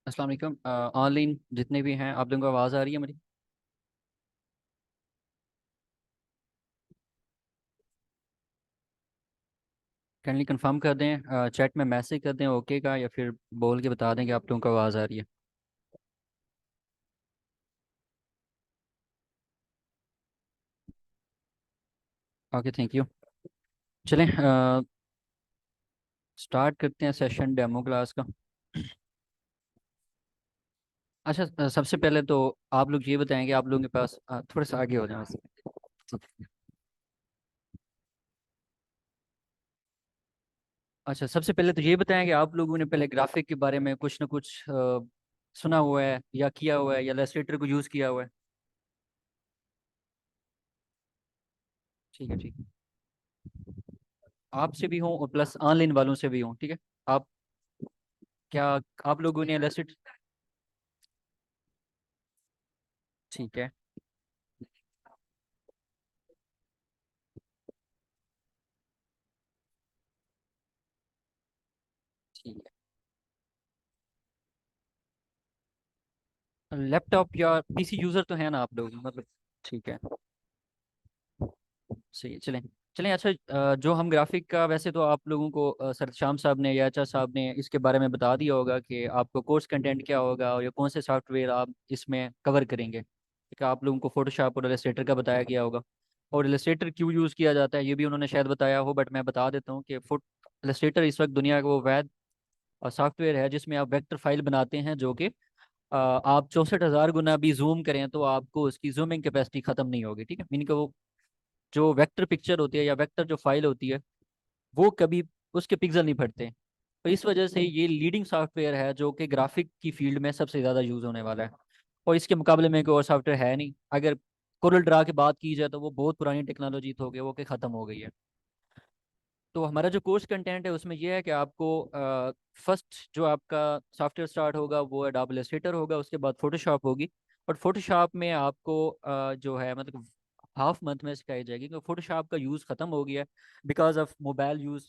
अस्सलाम वालेकुम। ऑनलाइन जितने भी हैं आप लोगों को आवाज़ आ रही है मेरी? काइंडली कंफर्म कर दें, चैट में मैसेज कर दें ओके का, या फिर बोल के बता दें कि आप लोगों को आवाज़ आ रही है। Okay, thank you. चलें, स्टार्ट करते हैं सेशन डेमो क्लास का। अच्छा, सबसे पहले तो आप लोग ये बताएंगे, आप लोगों के पास थोड़ा सा आगे हो जाए बस। अच्छा, सबसे पहले तो ये बताएंगे आप लोगों ने पहले ग्राफिक के बारे में कुछ ना कुछ सुना हुआ है या किया हुआ है या इलस्ट्रेटर को यूज़ किया हुआ है? ठीक है, ठीक है। आपसे भी हो और प्लस ऑनलाइन वालों से भी हो, ठीक है। आप क्या आप लोगों ने इलस्ट्रेट? ठीक है, ठीक है। लैपटॉप या पीसी यूज़र तो है ना आप लोग, मतलब? ठीक है, सही है। चलें चलें। अच्छा, जो हम ग्राफिक का, वैसे तो आप लोगों को सर शाम साहब ने या एचआर साहब ने इसके बारे में बता दिया होगा कि आपको कोर्स कंटेंट क्या होगा और ये कौन से सॉफ्टवेयर आप इसमें कवर करेंगे। ठीक है, आप लोगों को फोटोशॉप और इलस्ट्रेटर का बताया गया होगा, और इलस्ट्रेटर क्यों यूज़ किया जाता है ये भी उन्होंने शायद बताया हो, बट मैं बता देता हूँ कि फुट इलस्ट्रेटर इस वक्त दुनिया का वो वैध सॉफ्टवेयर है जिसमें आप वेक्टर फाइल बनाते हैं, जो कि आप 64,000 गुना भी जूम करें तो आपको उसकी जूमिंग कैपेसिटी खत्म नहीं होगी। ठीक है, मीनिंग कि वो जो वेक्टर पिक्चर होती है या वेक्टर जो फाइल होती है, वो कभी उसके पिक्सल नहीं फटते। तो इस वजह से ये लीडिंग सॉफ्टवेयर है जो कि ग्राफिक की फील्ड में सबसे ज़्यादा यूज़ होने वाला है। और इसके मुकाबले में कोई और सॉफ्टवेयर है नहीं। अगर कोरल ड्रा की बात की जाए तो वो बहुत पुरानी टेक्नोलॉजी तो हो गई, वो कि ख़त्म हो गई है। तो हमारा जो कोर्स कंटेंट है उसमें यह है कि आपको फर्स्ट जो आपका सॉफ्टवेयर स्टार्ट होगा वो एडोब इलस्ट्रेटर होगा, उसके बाद फोटोशॉप होगी। और फोटोशॉप में आपको जो है मतलब हाफ मंथ में सिखाई जाएगी, क्योंकि फोटोशॉप का यूज़ ख़त्म हो गया है because of mobile use.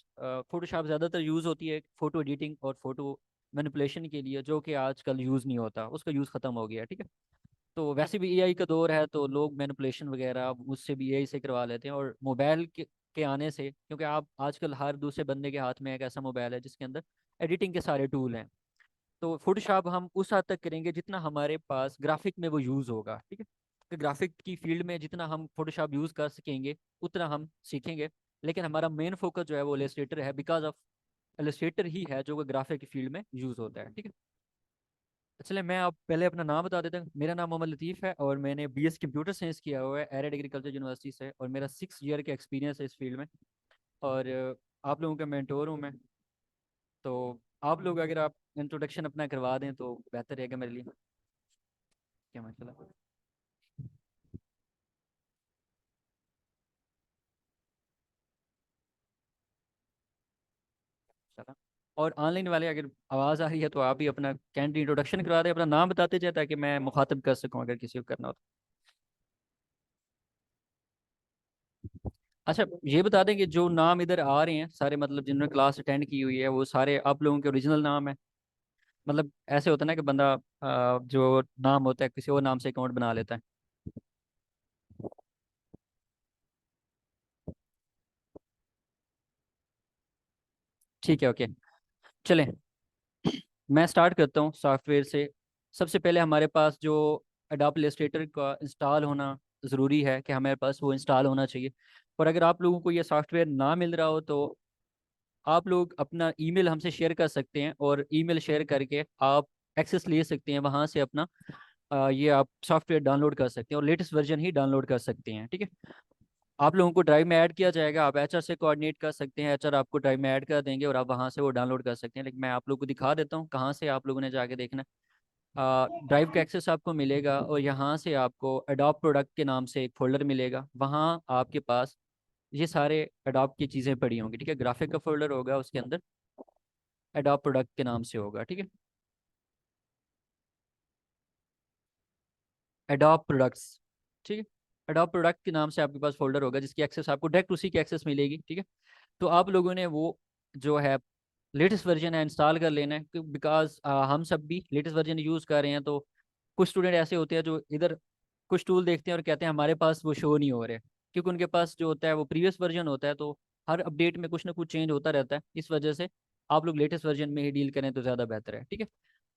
Photoshop ज़्यादातर यूज़ होती है फ़ोटो एडिटिंग और फोटो मैनिपुलेशन के लिए, जो कि आजकल यूज़ नहीं होता, उसका यूज़ ख़त्म हो गया है। ठीक है, तो वैसे भी एआई का दौर है तो लोग मैनिपुलेशन वगैरह उससे भी एआई से करवा लेते हैं। और मोबाइल के आने से, क्योंकि आप आजकल हर दूसरे बंदे के हाथ में एक ऐसा मोबाइल है जिसके अंदर एडिटिंग के सारे टूल हैं, तो फोटोशॉप हम उस हद तक करेंगे जितना हमारे पास ग्राफिक में वो यूज़ होगा। ठीक है, तो ग्राफिक की फील्ड में जितना हम फोटोशॉप यूज़ कर सकेंगे उतना हम सीखेंगे। लेकिन हमारा मेन फोकस जो है वो इलस्ट्रेटर है, बिकॉज ऑफ इलस्ट्रेटर ही है जो ग्राफिक की फील्ड में यूज़ होता है। ठीक है, चलिए मैं आप पहले अपना नाम बता देता हूँ। मेरा नाम मोहम्मद लतीफ़ है और मैंने बीएस कंप्यूटर साइंस किया हुआ है एरिड एग्रीकल्चर यूनिवर्सिटी से, और मेरा 6 ईयर का एक्सपीरियंस है इस फील्ड में। और आप लोगों का मेंटोर हूँ मैं। तो आप लोग अगर आप इंट्रोडक्शन अपना करवा दें तो बेहतर रहेगा मेरे लिए। क्या माशाल्लाह। चला। और ऑनलाइन वाले अगर आवाज़ आ रही है तो आप भी अपना कैंडी इंट्रोडक्शन करवा दें, अपना नाम बताते जाए ताकि मैं मुखातब कर सकूँ अगर किसी को करना हो तो। अच्छा, ये बता दें कि जो नाम इधर आ रहे हैं सारे, मतलब जिन्होंने क्लास अटेंड की हुई है, वो सारे आप लोगों के ओरिजिनल नाम है? मतलब ऐसे होता है ना कि बंदा जो नाम होता है किसी और नाम से अकाउंट बना लेता है। ठीक है, ओके। चलें, मैं स्टार्ट करता हूँ सॉफ्टवेयर से। सबसे पहले हमारे पास जो एडोब इलस्ट्रेटर का इंस्टॉल होना ज़रूरी है, कि हमारे पास वो इंस्टॉल होना चाहिए। और अगर आप लोगों को ये सॉफ्टवेयर ना मिल रहा हो तो आप लोग अपना ईमेल हमसे शेयर कर सकते हैं, और ईमेल शेयर करके आप एक्सेस ले सकते हैं वहाँ से अपना। ये आप सॉफ्टवेयर डाउनलोड कर सकते हैं और लेटेस्ट वर्जन ही डाउनलोड कर सकते हैं। ठीक है, आप लोगों को ड्राइव में ऐड किया जाएगा, आप एचआर से कोऑर्डिनेट कर सकते हैं, एचआर आपको ड्राइव में ऐड कर देंगे और आप वहाँ से वो डाउनलोड कर सकते हैं। लेकिन मैं आप लोगों को दिखा देता हूँ कहाँ से आप लोगों ने जाके देखना है। ड्राइव का एक्सेस आपको मिलेगा और यहाँ से आपको एडोब प्रोडक्ट के नाम से एक फोल्डर मिलेगा, वहाँ आपके पास ये सारे एडोब की चीज़ें पड़ी होंगी। ठीक है, ग्राफिक का फोल्डर होगा, उसके अंदर एडोब प्रोडक्ट के नाम से होगा। ठीक है, एडोब प्रोडक्ट्स। ठीक है, एडोब प्रोडक्ट के नाम से आपके पास फोल्डर होगा जिसकी एक्सेस आपको डायरेक्ट उसी की एक्सेस मिलेगी। ठीक है, तो आप लोगों ने वो जो है लेटेस्ट वर्जन है इंस्टॉल कर लेना है, बिकॉज हम सब भी लेटेस्ट वर्जन यूज़ कर रहे हैं। तो कुछ स्टूडेंट ऐसे होते हैं जो इधर कुछ टूल देखते हैं और कहते हैं हमारे पास वो शो नहीं हो रहे, क्योंकि उनके पास जो होता है वो प्रीवियस वर्जन होता है। तो हर अपडेट में कुछ ना कुछ चेंज होता रहता है, इस वजह से आप लोग लेटेस्ट वर्जन में ही डील करें तो ज़्यादा बेहतर है। ठीक है,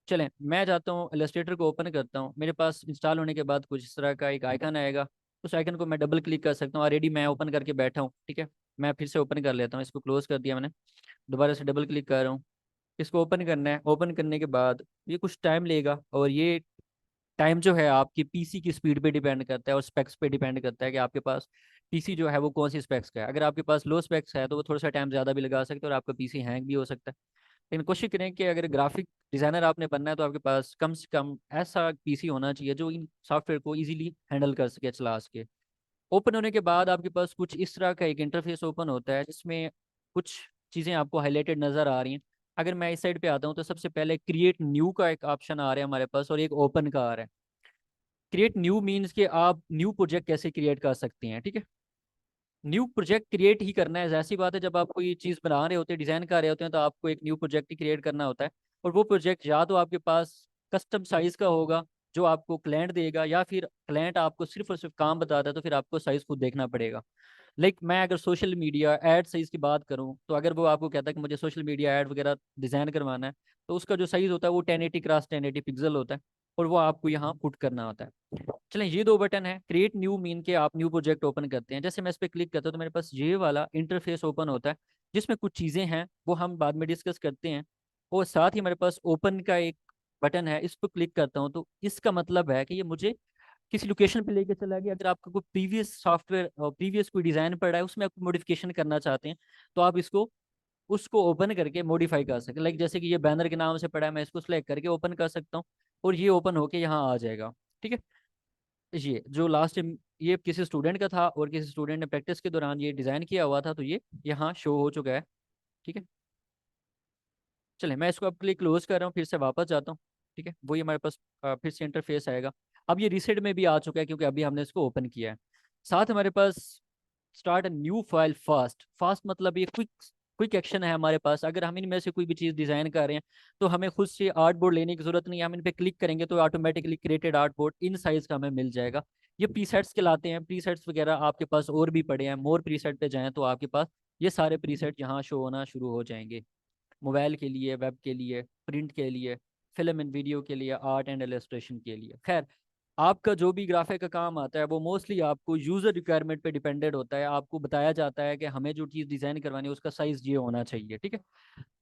चलें मैं जाता हूँ इलस्ट्रेटर को ओपन करता हूँ। मेरे पास इंस्टॉल होने के बाद कुछ इस तरह का एक आइकन आएगा, उस आइकन को मैं डबल क्लिक कर सकता हूँ। ऑलरेडी मैं ओपन करके बैठा हूँ, ठीक है। मैं फिर से ओपन कर लेता हूँ, इसको क्लोज कर दिया मैंने, दोबारा से डबल क्लिक कर रहा हूँ। इसको ओपन करना है। ओपन करने के बाद ये कुछ टाइम लेगा, और ये टाइम जो है आपकी पीसी की स्पीड पे डिपेंड करता है और स्पेक्स पे डिपेंड करता है कि आपके पास पीसी जो है वो कौन सी स्पेक्स का है। अगर आपके पास लो स्पेक्स है तो वो थोड़ा सा टाइम ज़्यादा भी लगा सकते हैं और आपका पीसी हैंग भी हो सकता है। लेकिन कोशिश करें कि अगर ग्राफिक डिज़ाइनर आपने बनना है तो आपके पास कम से कम ऐसा पीसी होना चाहिए जो इन सॉफ्टवेयर को इजीली हैंडल कर सके, चला सके। ओपन होने के बाद आपके पास कुछ इस तरह का एक इंटरफेस ओपन होता है, जिसमें कुछ चीज़ें आपको हाईलाइटेड नज़र आ रही हैं। अगर मैं इस साइड पे आता हूँ तो सबसे पहले क्रिएट न्यू का एक ऑप्शन आ रहा है हमारे पास, और एक ओपन का आ रहा है। क्रिएट न्यू मीन्स कि आप न्यू प्रोजेक्ट कैसे क्रिएट कर सकते हैं, ठीक है। न्यू प्रोजेक्ट क्रिएट ही करना है, ऐसी बात है। जब आप कोई चीज़ बना रहे होते हैं, डिज़ाइन कर रहे होते हैं, तो आपको एक न्यू प्रोजेक्ट ही क्रिएट करना होता है। और वो प्रोजेक्ट या तो आपके पास कस्टम साइज़ का होगा जो आपको क्लाइंट देगा, या फिर क्लाइंट आपको सिर्फ और सिर्फ काम बताता है तो फिर आपको साइज़ खुद देखना पड़ेगा। लाइक मैं अगर सोशल मीडिया एड साइज़ की बात करूँ, तो अगर वो आपको कहता है कि मुझे सोशल मीडिया एड वगैरह डिज़ाइन करवाना है, तो उसका जो साइज़ होता है वो 1080 क्रॉस 1080 पिक्सल होता है, और वो आपको यहाँ पुट करना होता है। चलें, ये दो बटन है। क्रिएट न्यू मीन के आप न्यू प्रोजेक्ट ओपन करते हैं। जैसे मैं इस पर क्लिक करता हूँ तो मेरे पास ये वाला इंटरफेस ओपन होता है, जिसमें कुछ चीज़ें हैं वो हम बाद में डिस्कस करते हैं। और साथ ही हमारे पास ओपन का एक बटन है, इस पर क्लिक करता हूँ तो इसका मतलब है कि ये मुझे किसी लोकेशन पे लेके चला गया। अगर आपका कोई प्रीवियस सॉफ्टवेयर प्रीवियस कोई डिज़ाइन पड़ा है, उसमें आप मॉडिफिकेशन करना चाहते हैं, तो आप इसको उसको ओपन करके मॉडिफाई कर सकते हैं। लाइक जैसे कि ये बैनर के नाम से पड़ा है, मैं इसको सेलेक्ट करके ओपन कर सकता हूँ, और ये ओपन होके यहाँ आ जाएगा। ठीक है, ये जो लास्ट टाइम ये किसी स्टूडेंट का था और किसी स्टूडेंट ने प्रैक्टिस के दौरान ये डिज़ाइन किया हुआ था, तो ये यहाँ शो हो चुका है। ठीक है, चलिए मैं इसको अब क्लिक क्लोज कर रहा हूँ, फिर से वापस जाता हूँ। ठीक है, वही हमारे पास फिर से इंटरफेस आएगा। अब ये रीसेट में भी आ चुका है, क्योंकि अभी हमने इसको ओपन किया है। साथ हमारे पास start a new file fast. Fast मतलब ये क्विक क्विक एक्शन है हमारे पास। अगर हम इनमें से कोई भी चीज़ डिज़ाइन कर रहे हैं तो हमें खुद से आर्ट बोर्ड लेने की ज़रूरत नहीं है। हम इन पे क्लिक करेंगे तो automatically created art board in size का हमें मिल जाएगा। ये प्रीसेट्स कहलाते हैं। प्रीसेट्स वगैरह आपके पास और भी पड़े हैं, मोर प्रीसेट पे जाएं तो आपके पास ये सारे प्रीसेट यहाँ शो होना शुरू हो जाएंगे। मोबाइल के लिए, वेब के लिए, प्रिंट के लिए, फिल्म एंड वीडियो के लिए, आर्ट एंड इलस्ट्रेशन के लिए। खैर, आपका जो भी ग्राफिक का काम आता है वो मोस्टली आपको यूज़र रिक्वायरमेंट पे डिपेंडेड होता है। आपको बताया जाता है कि हमें जो चीज़ डिज़ाइन करवानी है उसका साइज़ ये होना चाहिए। ठीक है,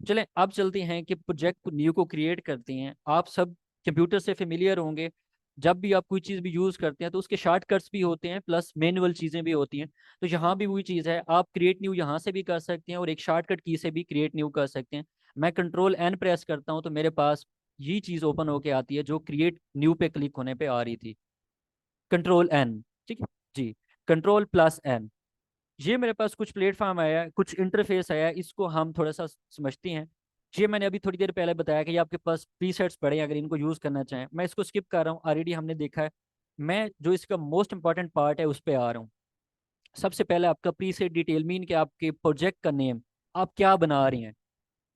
चलें अब चलते हैं कि प्रोजेक्ट न्यू को क्रिएट करते हैं। आप सब कंप्यूटर से फेमिलियर होंगे। जब भी आप कोई चीज़ भी यूज़ करते हैं तो उसके शॉर्टकट्स भी होते हैं, प्लस मैनुअल चीज़ें भी होती हैं। तो यहाँ भी वही चीज़ है, आप क्रिएट न्यू यहाँ से भी कर सकते हैं और एक शॉर्टकट की से भी क्रिएट न्यू कर सकते हैं। मैं कंट्रोल एन प्रेस करता हूँ तो मेरे पास ये चीज़ ओपन होके आती है जो क्रिएट न्यू पे क्लिक होने पे आ रही थी। कंट्रोल एन, ठीक है जी, कंट्रोल प्लस एन। ये मेरे पास कुछ प्लेटफॉर्म आया है, कुछ इंटरफेस आया है, इसको हम थोड़ा सा समझते हैं। ये मैंने अभी थोड़ी देर पहले बताया कि ये आपके पास प्रीसेट्स पड़े हैं, अगर इनको यूज़ करना चाहें। मैं इसको स्किप कर रहा हूँ, ऑलरेडी हमने देखा है। मैं जो इसका मोस्ट इंपॉर्टेंट पार्ट है उस पर आ रहा हूँ। सबसे पहले आपका प्रीसेट डिटेल मीन के आपके प्रोजेक्ट का नेम, आप क्या बना रहे हैं।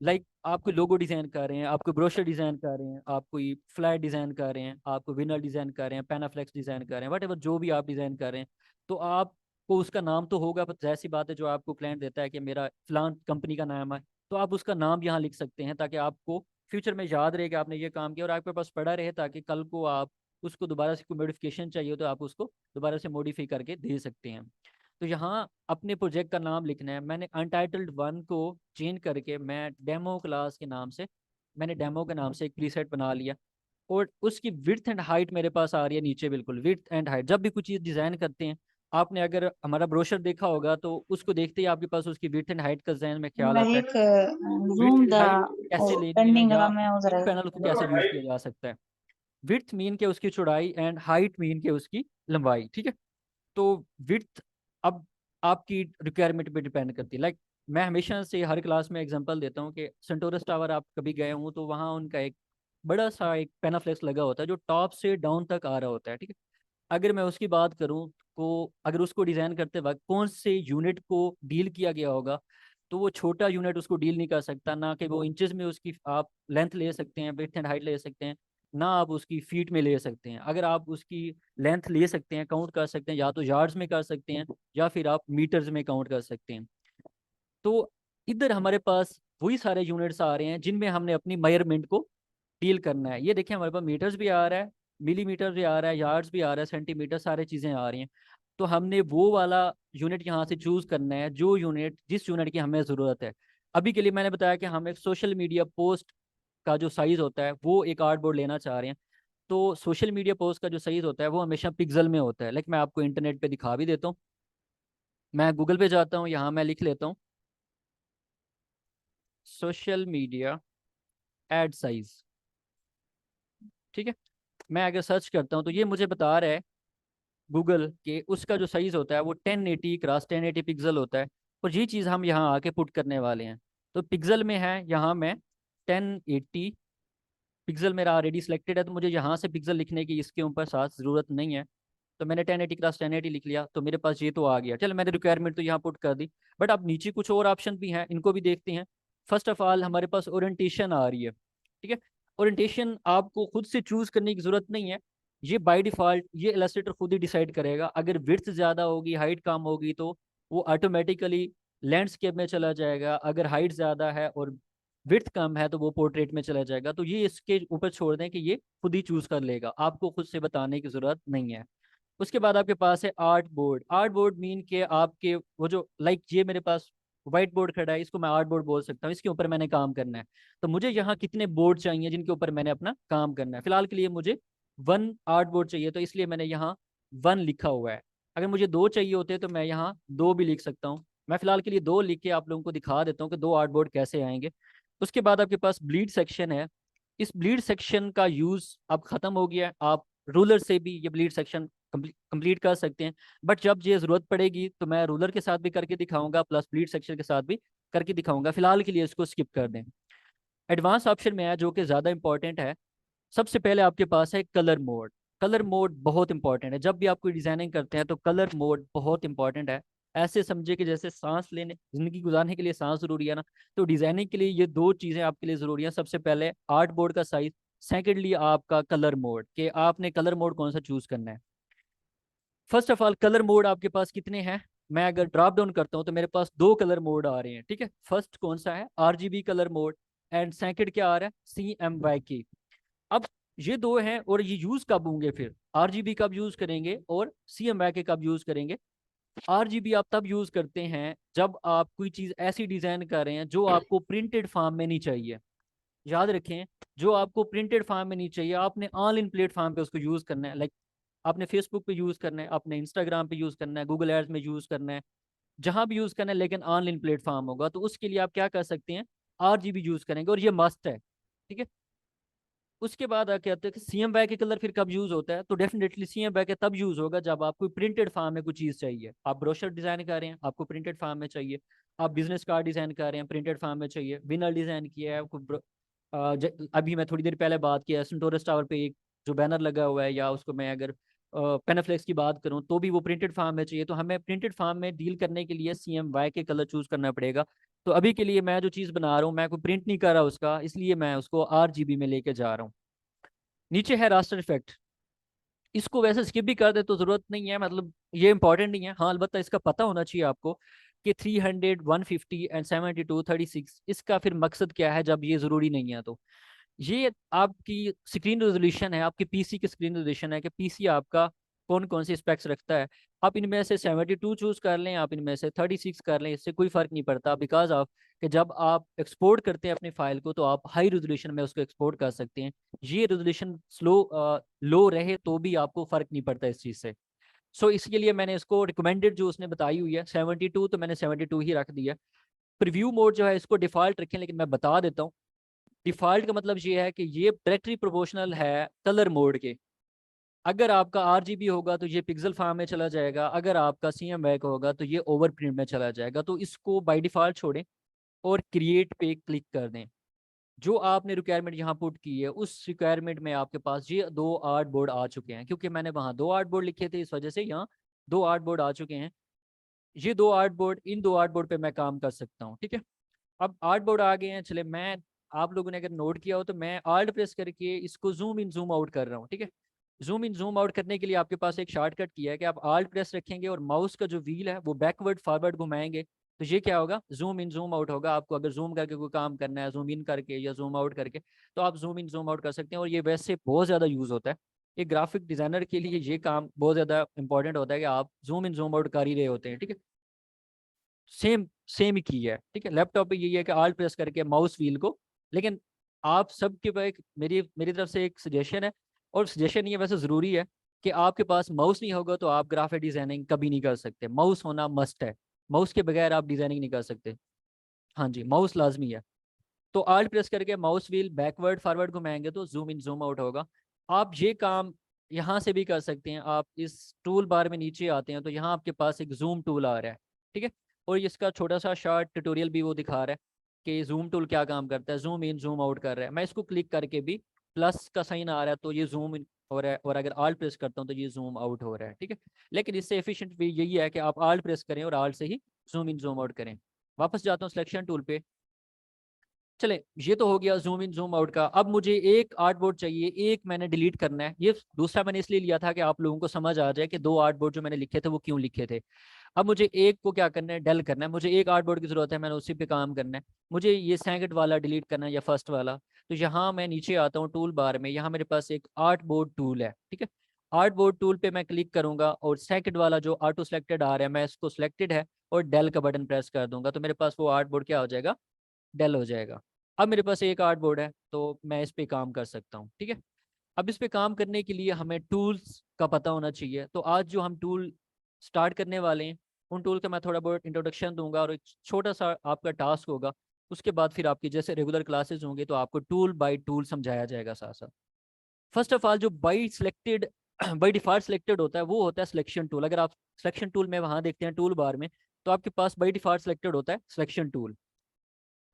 लाइक आप कोई लोगो डिज़ाइन कर रहे हैं, आप कोई ब्रोशर डिज़ाइन कर रहे हैं, आप कोई फ्लैट डिज़ाइन कर रहे हैं, आप कोई विनर डिज़ाइन कर रहे हैं, पैनाफ्लेक्स डिज़ाइन कर रहे हैं, वट एवर जो भी आप डिज़ाइन कर रहे हैं, तो आपको उसका नाम तो होगा। पर जैसी बात है, जो आपको क्लाइंट देता है कि मेरा फलान कंपनी का नाम है, तो आप उसका नाम यहाँ लिख सकते हैं, ताकि आपको फ्यूचर में याद रहे कि आपने ये काम किया और आपके पास पड़ा रहे, ताकि कल को आप उसको दोबारा से कोई मॉडिफिकेशन चाहिए हो तो आप उसको दोबारा से मॉडिफाई करके दे सकते हैं। तो यहाँ अपने प्रोजेक्ट का नाम लिखना है। मैंने अनटाइटल्ड वन को चेंज करके मैं डेमो क्लास के नाम से, मैंने डेमो के नाम से एक प्रीसेट बना लिया। और उसकी विड्थ एंड हाइट मेरे पास आ रही है नीचे, बिल्कुल विड्थ एंड हाइट। जब भी कुछ चीज़ डिज़ाइन करते हैं, आपने अगर हमारा ब्रोशर देखा होगा तो उसको देखते ही आपके पास उसकी विड्थ एंड हाइट का जहन में ख्याल आता है। like width zoom and the height कैसे लेनी है, pending या में हो इन रहा पैनल को कैसे यूज़ किया जा सकता है। विड्थ मीन के उसकी चौड़ाई एंड हाइट मीन के उसकी लंबाई। ठीक है, तो विड्थ अब आपकी रिक्वायरमेंट पे डिपेंड करती है। लाइक मैं हमेशा से हर क्लास में एग्जांपल देता हूँ कि सेंटोरस टावर आप कभी गए हों तो वहाँ उनका एक बड़ा सा एक पेनाफ्लेक्स लगा होता है जो टॉप से डाउन तक आ रहा होता है। ठीक है, अगर मैं उसकी बात करूँ तो अगर उसको डिज़ाइन करते वक्त कौन से यूनिट को डील किया गया होगा, तो वो छोटा यूनिट उसको डील नहीं कर सकता, ना कि वो इंचेस में उसकी आप लेंथ ले सकते हैं, विड्थ एंड हाइट ले सकते हैं, ना आप उसकी फीट में ले सकते हैं। अगर आप उसकी लेंथ ले सकते हैं, काउंट कर सकते हैं, या तो यार्ड्स में कर सकते हैं या फिर आप मीटर्स में काउंट कर सकते हैं। तो इधर हमारे पास वही सारे यूनिट्स आ रहे हैं जिनमें हमने अपनी मेजरमेंट को डील करना है। ये देखिए हमारे पास मीटर्स भी आ रहा है, मिलीमीटर भी आ रहा है, यार्ड्स भी आ रहा है, सेंटीमीटर, सारी चीज़ें आ रही हैं। तो हमने वो वाला यूनिट यहाँ से चूज करना है जो यूनिट जिस यूनिट की हमें ज़रूरत है। अभी के लिए मैंने बताया कि हम एक सोशल मीडिया पोस्ट का जो साइज़ होता है वो एक आर्टबोर्ड लेना चाह रहे हैं। तो सोशल मीडिया पोस्ट का जो साइज़ होता है वो हमेशा पिक्सल में होता है। लाइक मैं आपको इंटरनेट पे दिखा भी देता हूँ। मैं गूगल पे जाता हूँ, यहाँ मैं लिख लेता हूँ सोशल मीडिया एड साइज। ठीक है, मैं अगर सर्च करता हूँ तो ये मुझे बता रहा है गूगल के उसका जो साइज होता है वो 1080 क्रॉस 1080 पिक्सल होता है। और ये चीज़ हम यहाँ आके पुट करने वाले हैं। तो पिक्सल में है, यहाँ मैं 1080 पिक्सल मेरा ऑलरेडी सिलेक्टेड है, तो मुझे यहाँ से पिक्सल लिखने की इसके ऊपर साथ ज़रूरत नहीं है। तो मैंने 1080 क्रॉस 1080 लिख लिया, तो मेरे पास ये तो आ गया। चलो मैंने रिक्वायरमेंट तो यहाँ पुट कर दी। बट अब नीचे कुछ और ऑप्शन भी हैं, इनको भी देखते हैं। फर्स्ट ऑफ ऑल हमारे पास ओरिएंटेशन आ रही है। ठीक है, ओरिएंटेशन आपको खुद से चूज करने की जरूरत नहीं है। ये बाय डिफॉल्ट ये इलस्ट्रेटर खुद ही डिसाइड करेगा। अगर विड्थ ज़्यादा होगी, हाइट कम होगी, तो वो ऑटोमेटिकली लैंडस्केप में चला जाएगा। अगर हाइट ज़्यादा है और विड्थ कम है तो वो पोर्ट्रेट में चला जाएगा। तो ये इसके ऊपर छोड़ दें कि ये खुद ही चूज कर लेगा, आपको खुद से बताने की जरूरत नहीं है। उसके बाद आपके पास है art board. Art board mean के आपके वो जो लाइक ये मेरे पास व्हाइट बोर्ड खड़ा है, इसको मैं आर्ट बोर्ड बोल सकता हूँ। इसके ऊपर मैंने काम करना है। तो मुझे यहाँ कितने बोर्ड चाहिए जिनके ऊपर मैंने अपना काम करना है? फिलहाल के लिए मुझे 1 आर्ट बोर्ड चाहिए, तो इसलिए मैंने यहाँ 1 लिखा हुआ है। अगर मुझे 2 चाहिए होते तो मैं यहाँ 2 भी लिख सकता हूँ। मैं फिलहाल के लिए 2 लिख के आप लोगों को दिखा देता हूँ कि 2 आर्ट बोर्ड कैसे आएंगे। उसके बाद आपके पास ब्लीड सेक्शन है। इस ब्लीड सेक्शन का यूज अब खत्म हो गया है। आप रूलर से भी ये ब्लीड सेक्शन कंप्लीट कर सकते हैं। बट जब ये जरूरत पड़ेगी तो मैं रूलर के साथ भी करके दिखाऊंगा, प्लस ब्लीड सेक्शन के साथ भी करके दिखाऊंगा। फिलहाल के लिए इसको स्किप कर दें। एडवांस ऑप्शन में है जो कि ज़्यादा इंपॉर्टेंट है। सबसे पहले आपके पास है कलर मोड। कलर मोड बहुत इंपॉर्टेंट है। जब भी आप कोई डिजाइनिंग करते हैं तो कलर मोड बहुत इंपॉर्टेंट है। ऐसे समझे कि जैसे सांस लेने, जिंदगी गुजारने के लिए सांस जरूरी है ना, तो डिजाइनिंग के लिए ये 2 चीजें आपके लिए जरूरी है। सबसे पहले आर्ट बोर्ड का साइज, सेकेंडली आपका कलर मोड, कि आपने कलर मोड कौन सा चूज करना है। First of all colour mode आपके पास कितने हैं? मैं अगर ड्रॉप डाउन करता हूँ तो मेरे पास 2 कलर मोड आ रहे हैं। ठीक है, फर्स्ट कौन सा है? RGB colour mode. And second क्या आ रहा है? CMYK। अब ये 2 हैं, और ये यूज कब होंगे फिर? आरजीबी कब यूज करेंगे और CMYK कब यूज करेंगे? आरजीबी आप तब यूज करते हैं जब आप कोई चीज ऐसी डिजाइन कर रहे हैं जो आपको प्रिंटेड फॉर्म में नहीं चाहिए। याद रखें, जो आपको प्रिंटेड फॉर्म में नहीं चाहिए, आपने ऑनलाइन प्लेटफॉर्म पे उसको यूज करना है। लाइक आपने फेसबुक पे यूज करना है, आपने इंस्टाग्राम पे यूज करना है, गूगल एड्स में यूज करना है, जहां भी यूज करना है, लेकिन ऑनलाइन प्लेटफॉर्म होगा। तो उसके लिए आप क्या कर सकते हैं? आरजीबी यूज करेंगे, और ये मस्ट है। ठीक है, उसके बाद क्या कहते हैं कि CMYK कलर फिर कब यूज होता है? तो डेफिनेटली CMYK तब यूज होगा जब आपको प्रिंटेड फॉर्म में कुछ चीज चाहिए। आप ब्रोशर डिजाइन कर रहे हैं, आपको प्रिंटेड फॉर्म में चाहिए। आप बिजनेस कार्ड डिजाइन कर रहे हैं, प्रिंटेड फॉर्म में चाहिए। विनर डिजाइन किया है अभी मैं थोड़ी देर पहले बात किया सेंटोरस टावर पे एक जो बैनर लगा हुआ है, या उसको मैं अगर पेनाफ्लेक्स की बात करूं तो भी वो प्रिंटेड फॉर्म में चाहिए। तो हमें प्रिंटेड फॉर्म में डील करने के लिए CMYK कलर चूज करना पड़ेगा। तो अभी के लिए मैं जो चीज़ बना रहा हूँ, मैं कोई प्रिंट नहीं कर रहा उसका, इसलिए मैं उसको RGB में लेके जा रहा हूँ। नीचे है रास्टर इफेक्ट। इसको वैसे स्किप भी कर दे तो जरूरत नहीं है, मतलब ये इंपॉर्टेंट नहीं है। हाँ, अलबत्ता इसका पता होना चाहिए आपको कि 300, 150 एंड 72, 36 इसका फिर मकसद क्या है जब ये जरूरी नहीं है। तो ये आपकी स्क्रीन रेजोल्यूशन है, आपके पीसी की स्क्रीन रेजोल्यूशन है कि पीसी आपका कौन कौन से स्पेक्स रखता है। आप इनमें से 72 चूज कर लें, आप इनमें से 36 कर लें, इससे कोई फर्क नहीं पड़ता। बिकॉज ऑफ कि जब आप एक्सपोर्ट करते हैं अपनी फाइल को तो आप हाई रेजोल्यूशन में उसको एक्सपोर्ट कर सकते हैं। ये रेजोल्यूशन लो रहे तो भी आपको फर्क नहीं पड़ता इस चीज़ से। सो इसके लिए मैंने इसको रिकमेंडेड जो उसने बताई हुई है 72, तो मैंने 72 ही रख दिया। प्रीव्यू मोड जो है इसको डिफॉल्ट रखें, लेकिन मैं बता देता हूँ डिफॉल्ट का मतलब ये है कि ये डायरेक्टली प्रोपोर्शनल है कलर मोड के। अगर आपका RGB होगा तो ये पिक्सल फॉर्म में चला जाएगा, अगर आपका CMYK होगा तो ये ओवर प्रिंट में चला जाएगा। तो इसको बाय डिफॉल्ट छोड़ें और क्रिएट पे क्लिक कर दें। जो आपने रिक्वायरमेंट यहाँ पुट की है उस रिक्वायरमेंट में आपके पास ये 2 आर्ट बोर्ड आ चुके हैं, क्योंकि मैंने वहाँ 2 आर्ट बोर्ड लिखे थे, इस वजह से यहाँ 2 आर्ट बोर्ड आ चुके हैं। ये दो आर्ट बोर्ड, इन दो आर्ट बोर्ड पे मैं काम कर सकता हूँ, ठीक है। अब आर्ट बोर्ड आ गए हैं, चले मैं, आप लोगों ने अगर नोट किया हो तो मैं आर्ट प्रेस करके इसको जूम इन जूम आउट कर रहा हूँ, ठीक है। जूम इन जूम आउट करने के लिए आपके पास एक शॉर्टकट किया है कि आप आर्ट प्रेस रखेंगे और माउस का जो व्हील है वो बैकवर्ड फॉरवर्ड घुमाएंगे, तो ये क्या होगा, जूम इन जूम आउट होगा। आपको अगर जूम करके कोई काम करना है, जूम इन करके या जूम आउट करके, तो आप जूम इन जूम आउट कर सकते हैं। और ये वैसे बहुत ज़्यादा यूज़ होता है, एक ग्राफिक डिज़ाइनर के लिए ये काम बहुत ज़्यादा इंपॉर्टेंट होता है कि आप जूम इन जूम आउट कर ही रहे होते हैं, ठीक है। सेम सेम ही की है, ठीक है। लैपटॉप पे यही है कि आल्ट प्रेस करके माउस व्हील को, लेकिन आप सबके पास एक मेरी मेरी तरफ से एक सजेशन है, और सजेशन ये वैसे ज़रूरी है कि आपके पास माउस नहीं होगा तो आप ग्राफिक डिज़ाइनिंग कभी नहीं कर सकते। माउस होना मस्ट है, माउस के बगैर आप डिज़ाइनिंग नहीं कर सकते। हाँ जी, माउस लाजमी है। तो आल्ट प्रेस करके माउस व्हील बैकवर्ड फॉरवर्ड घुमाएंगे तो जूम इन जूम आउट होगा। आप ये काम यहाँ से भी कर सकते हैं। आप इस टूल बार में नीचे आते हैं तो यहाँ आपके पास एक जूम टूल आ रहा है, ठीक है। और इसका छोटा सा शॉर्ट ट्यूटोरियल भी वो दिखा रहा है कि जूम टूल क्या काम करता है, जूम इन जूम आउट कर रहा है। मैं इसको क्लिक करके भी प्लस का साइन आ रहा है तो ये जूम इन हो रहा है, और अगर आल्ट प्रेस करता हूँ तो ये जूम आउट हो रहा है, ठीक है। लेकिन इससे एफिशिएंट भी यही है कि आप आल्ट प्रेस करें और आल्ट से ही जूम इन जूम आउट करें। वापस जाता हूँ सिलेक्शन टूल पे। चले, ये तो हो गया जूम इन जूम आउट का। अब मुझे एक आर्ट बोर्ड चाहिए, एक मैंने डिलीट करना है। ये दूसरा मैंने इसलिए लिया था कि आप लोगों को समझ आ जाए कि दो आर्ट बोर्ड जो मैंने लिखे थे वो क्यों लिखे थे। अब मुझे एक को क्या करना है, डेल करना है। मुझे एक आर्ट बोर्ड की जरूरत है, मैंने उसी पे काम करना है। मुझे ये सेकंड वाला डिलीट करना है या फर्स्ट वाला। तो यहाँ मैं नीचे आता हूँ टूल बार में, यहाँ मेरे पास एक आर्ट बोर्ड टूल है, ठीक है। आर्ट बोर्ड टूल पे मैं क्लिक करूंगा और सेकंड वाला जो ऑटो सेलेक्टेड आ रहा है मैं इसको सिलेक्टेड है और डेल का बटन प्रेस कर दूंगा तो मेरे पास वो आर्ट बोर्ड क्या हो जाएगा, डेल हो जाएगा। अब मेरे पास एक आर्ट बोर्ड है तो मैं इस पे काम कर सकता हूँ, ठीक है। अब इस पे काम करने के लिए हमें टूल्स का पता होना चाहिए। तो आज जो हम टूल स्टार्ट करने वाले हैं उन टूल का मैं थोड़ा बहुत इंट्रोडक्शन दूंगा और एक छोटा सा आपका टास्क होगा। उसके बाद फिर आपकी जैसे रेगुलर क्लासेस होंगे तो आपको टूल बाय टूल समझाया जाएगा साथ साथ। फर्स्ट ऑफ ऑल जो by selected by default selected होता है वो होता है सिलेक्शन टूल। अगर आप सिलेक्शन टूल में वहां देखते हैं टूल बार में, तो आपके पास बाई डिफॉल्ट सिलेक्टेड होता है सिलेक्शन टूल।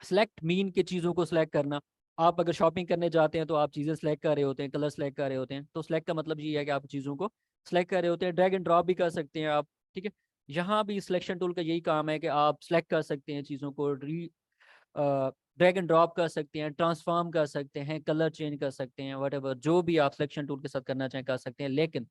सेलेक्ट मीन के चीज़ों को सिलेक्ट करना। आप अगर शॉपिंग करने जाते हैं तो आप चीज़ें सेलेक्ट कर रहे होते हैं, कलर सेलेक्ट कर रहे होते हैं। तो सेलेक्ट का मतलब ये है कि आप चीज़ों को सेलेक्ट कर रहे होते हैं। ड्रैग एंड ड्रॉप भी कर सकते हैं आप, ठीक है। यहाँ भी सिलेक्शन टूल का यही काम है कि आप सेलेक्ट कर सकते हैं चीज़ों को, ड्रैग एंड ड्रॉप कर सकते हैं, ट्रांसफॉर्म कर सकते हैं, कलर चेंज कर सकते हैं, वट जो भी आप सिलेक्शन टूल के साथ करना चाहें कर सकते हैं। लेकिन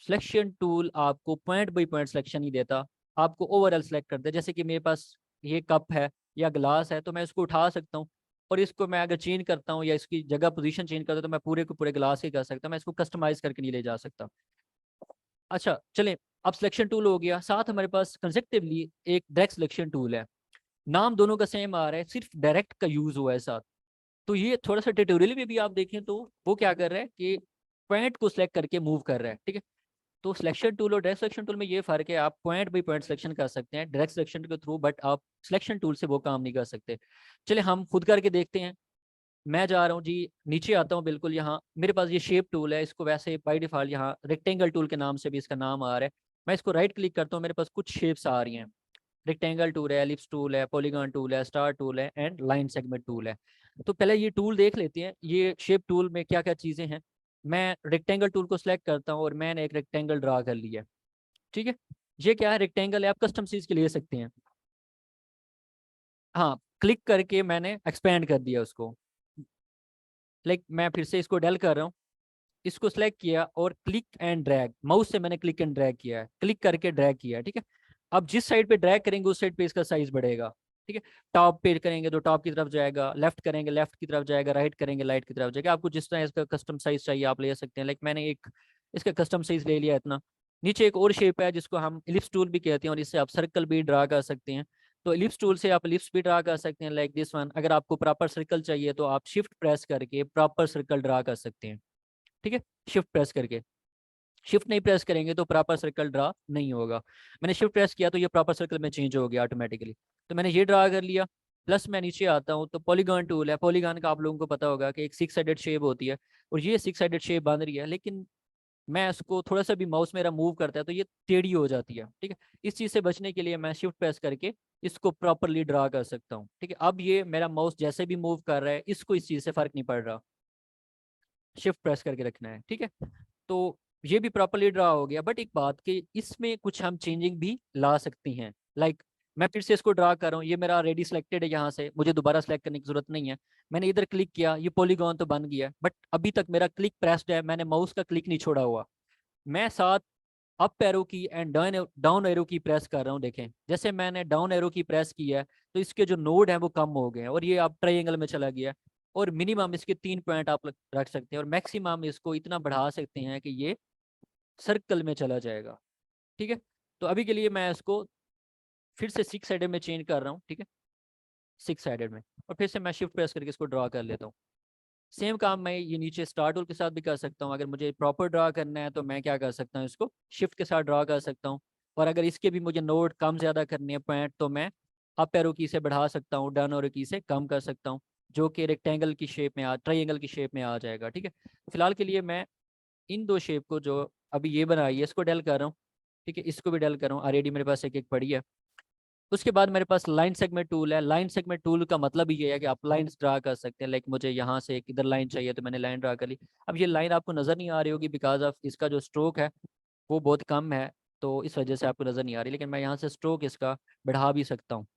सिलेक्शन टूल आपको पॉइंट बाई पॉइंट सिलेक्शन नहीं देता, आपको ओवरऑल सेलेक्ट करता है। जैसे कि मेरे पास ये कप है या ग्लास है तो मैं इसको उठा सकता हूँ, और इसको मैं अगर चेंज करता हूँ या इसकी जगह पोजीशन चेंज करता हूँ तो मैं पूरे को पूरे ग्लास ही कर सकता हूँ, मैं इसको कस्टमाइज करके नहीं ले जा सकता। अच्छा चलें, अब सिलेक्शन टूल हो गया, साथ हमारे पास कंसेप्टिवली एक डायरेक्ट सिलेक्शन टूल है। नाम दोनों का सेम आ रहा है, सिर्फ डायरेक्ट का यूज हुआ है साथ। तो ये थोड़ा सा ट्यूटोरियल में भी आप देखें तो वो क्या कर रहा है कि पॉइंट को सिलेक्ट करके मूव कर रहा है, ठीक है। तो सिलेक्शन टूल और डायरेक्ट सिलेक्शन टूल में ये फर्क है, आप पॉइंट बाई पॉइंट सिलेक्शन कर सकते हैं डायरेक्ट सिलेक्शन के थ्रू, बट आप सिलेक्शन टूल से वो काम नहीं कर सकते। चलिए हम खुद करके देखते हैं। मैं जा रहा हूँ जी, नीचे आता हूँ बिल्कुल। यहाँ मेरे पास ये शेप टूल है, इसको वैसे बाई डिफॉल्ट यहाँ रेक्टेंगल टूल के नाम से भी इसका नाम आ रहा है। मैं इसको राइट क्लिक करता हूँ, मेरे पास कुछ शेप्स आ रही हैं। रेक्टेंगल टूल है, एलिप्स टूल है, पॉलीगॉन टूल है, स्टार टूल है एंड लाइन सेगमेंट टूल है। तो पहले ये टूल देख लेते हैं, ये शेप टूल में क्या क्या चीज़ें हैं। मैं रेक्टेंगल टूल को सिलेक्ट करता हूँ और मैंने एक रेक्टेंगल ड्रा कर लिया, ठीक है। ये क्या है, रेक्टेंगल है, आप कस्टम चीज के ले सकते हैं। हाँ, क्लिक करके मैंने एक्सपेंड कर दिया उसको। लाइक मैं फिर से इसको डेल कर रहा हूँ, इसको सेलेक्ट किया और क्लिक एंड ड्रैग, माउस से मैंने क्लिक एंड ड्रैग किया है, क्लिक करके ड्रैग किया है, ठीक है। अब जिस साइड पे ड्रैग करेंगे उस साइड पे इसका साइज बढ़ेगा, ठीक है। टॉप पे करेंगे तो टॉप की तरफ जाएगा, लेफ्ट करेंगे लेफ्ट की तरफ जाएगा, राइट करेंगे राइट की तरफ जाएगा। आपको जिस तरह इसका कस्टम साइज चाहिए आप ले सकते हैं। लाइक मैंने एक इसका कस्टम साइज ले लिया इतना। नीचे एक और शेप है जिसको हम इलिप्स टूल भी कहते हैं, और इससे आप सर्कल भी ड्रा कर सकते हैं। तो इलिप्स टूल से आप इलिप्स भी ड्रा कर सकते हैं लाइक दिस वन। अगर आपको प्रॉपर सर्कल चाहिए तो आप शिफ्ट प्रेस करके प्रॉपर सर्कल ड्रा कर सकते हैं, ठीक है। शिफ्ट प्रेस करके, शिफ्ट नहीं प्रेस करेंगे तो प्रॉपर सर्कल ड्रा नहीं होगा। मैंने शिफ्ट प्रेस किया तो ये प्रॉपर सर्कल में चेंज हो गया ऑटोमेटिकली। तो मैंने ये ड्रा कर लिया। प्लस मैं नीचे आता हूँ तो पॉलीगॉन टूल है। पॉलीगॉन का आप लोगों को पता होगा कि एक सिक्स साइडेड शेप होती है, और ये सिक्स साइडेड शेप बन रही है, लेकिन मैं उसको थोड़ा सा भी माउस मेरा मूव करता है तो ये टेढ़ी हो जाती है, ठीक है। इस चीज़ से बचने के लिए मैं शिफ्ट प्रेस करके इसको प्रॉपरली ड्रा कर सकता हूँ, ठीक है। अब ये मेरा माउस जैसे भी मूव कर रहा है इसको इस चीज़ से फर्क नहीं पड़ रहा। शिफ्ट प्रेस करके रखना है, ठीक है। तो ये भी प्रॉपरली ड्रा हो गया। बट एक बात कि इसमें कुछ हम चेंजिंग भी ला सकती हैं। लाइक मैं फिर से इसको ड्रा कर रहा हूँ, ये मेरा ऑलरेडी सिलेक्टेड है, यहाँ से मुझे दोबारा सेलेक्ट करने की जरूरत नहीं है। मैंने इधर क्लिक किया, ये पॉलीगॉन तो बन गया, बट अभी तक मेरा क्लिक प्रेस्ड है, मैंने माउस का क्लिक नहीं छोड़ा हुआ। मैं साथ अप एरो की एंड डाउन डाउन एरो की प्रेस कर रहा हूँ। देखें जैसे मैंने डाउन एरो की प्रेस की है तो इसके जो नोड हैं वो कम हो गए हैं, और ये आप ट्रायंगल में चला गया। और मिनिमम इसके 3 पॉइंट आप रख सकते हैं, और मैक्सिमम इसको इतना बढ़ा सकते हैं कि ये सर्कल में चला जाएगा। ठीक है, तो अभी के लिए मैं इसको फिर से 6 साइडेड में चेंज कर रहा हूँ। ठीक है, 6 साइडेड में, और फिर से मैं शिफ्ट प्रेस करके इसको ड्रा कर लेता हूँ। सेम काम मैं ये नीचे स्टार टूल के साथ भी कर सकता हूँ। अगर मुझे प्रॉपर ड्रा करना है तो मैं क्या कर सकता हूँ, इसको शिफ्ट के साथ ड्रा कर सकता हूँ। और अगर इसके भी मुझे नोड कम ज़्यादा करने हैं पॉइंट, तो मैं अप एरो की से बढ़ा सकता हूँ, डाउन एरो की से कम कर सकता हूँ, जो कि रेक्टेंगल की शेप में ट्राइंगल की शेप में आ जाएगा। ठीक है, फिलहाल के लिए मैं इन दो शेप को जो अभी ये बनाई है इसको डेल कर रहा हूँ। ठीक है, इसको भी डेल कर रहा हूँ, ऑलरेडी मेरे पास एक एक पड़ी है। उसके बाद मेरे पास लाइन सेगमेंट टूल है। लाइन सेगमेंट टूल का मतलब ये है कि आप लाइंस ड्रा कर सकते हैं। लाइक मुझे यहाँ से एक इधर लाइन चाहिए तो मैंने लाइन ड्रा कर ली। अब ये लाइन आपको नज़र नहीं आ रही होगी बिकॉज ऑफ इसका जो स्ट्रोक है वो बहुत कम है, तो इस वजह से आपको नज़र नहीं आ रही, लेकिन मैं यहाँ से स्ट्रोक इसका बढ़ा भी सकता हूँ।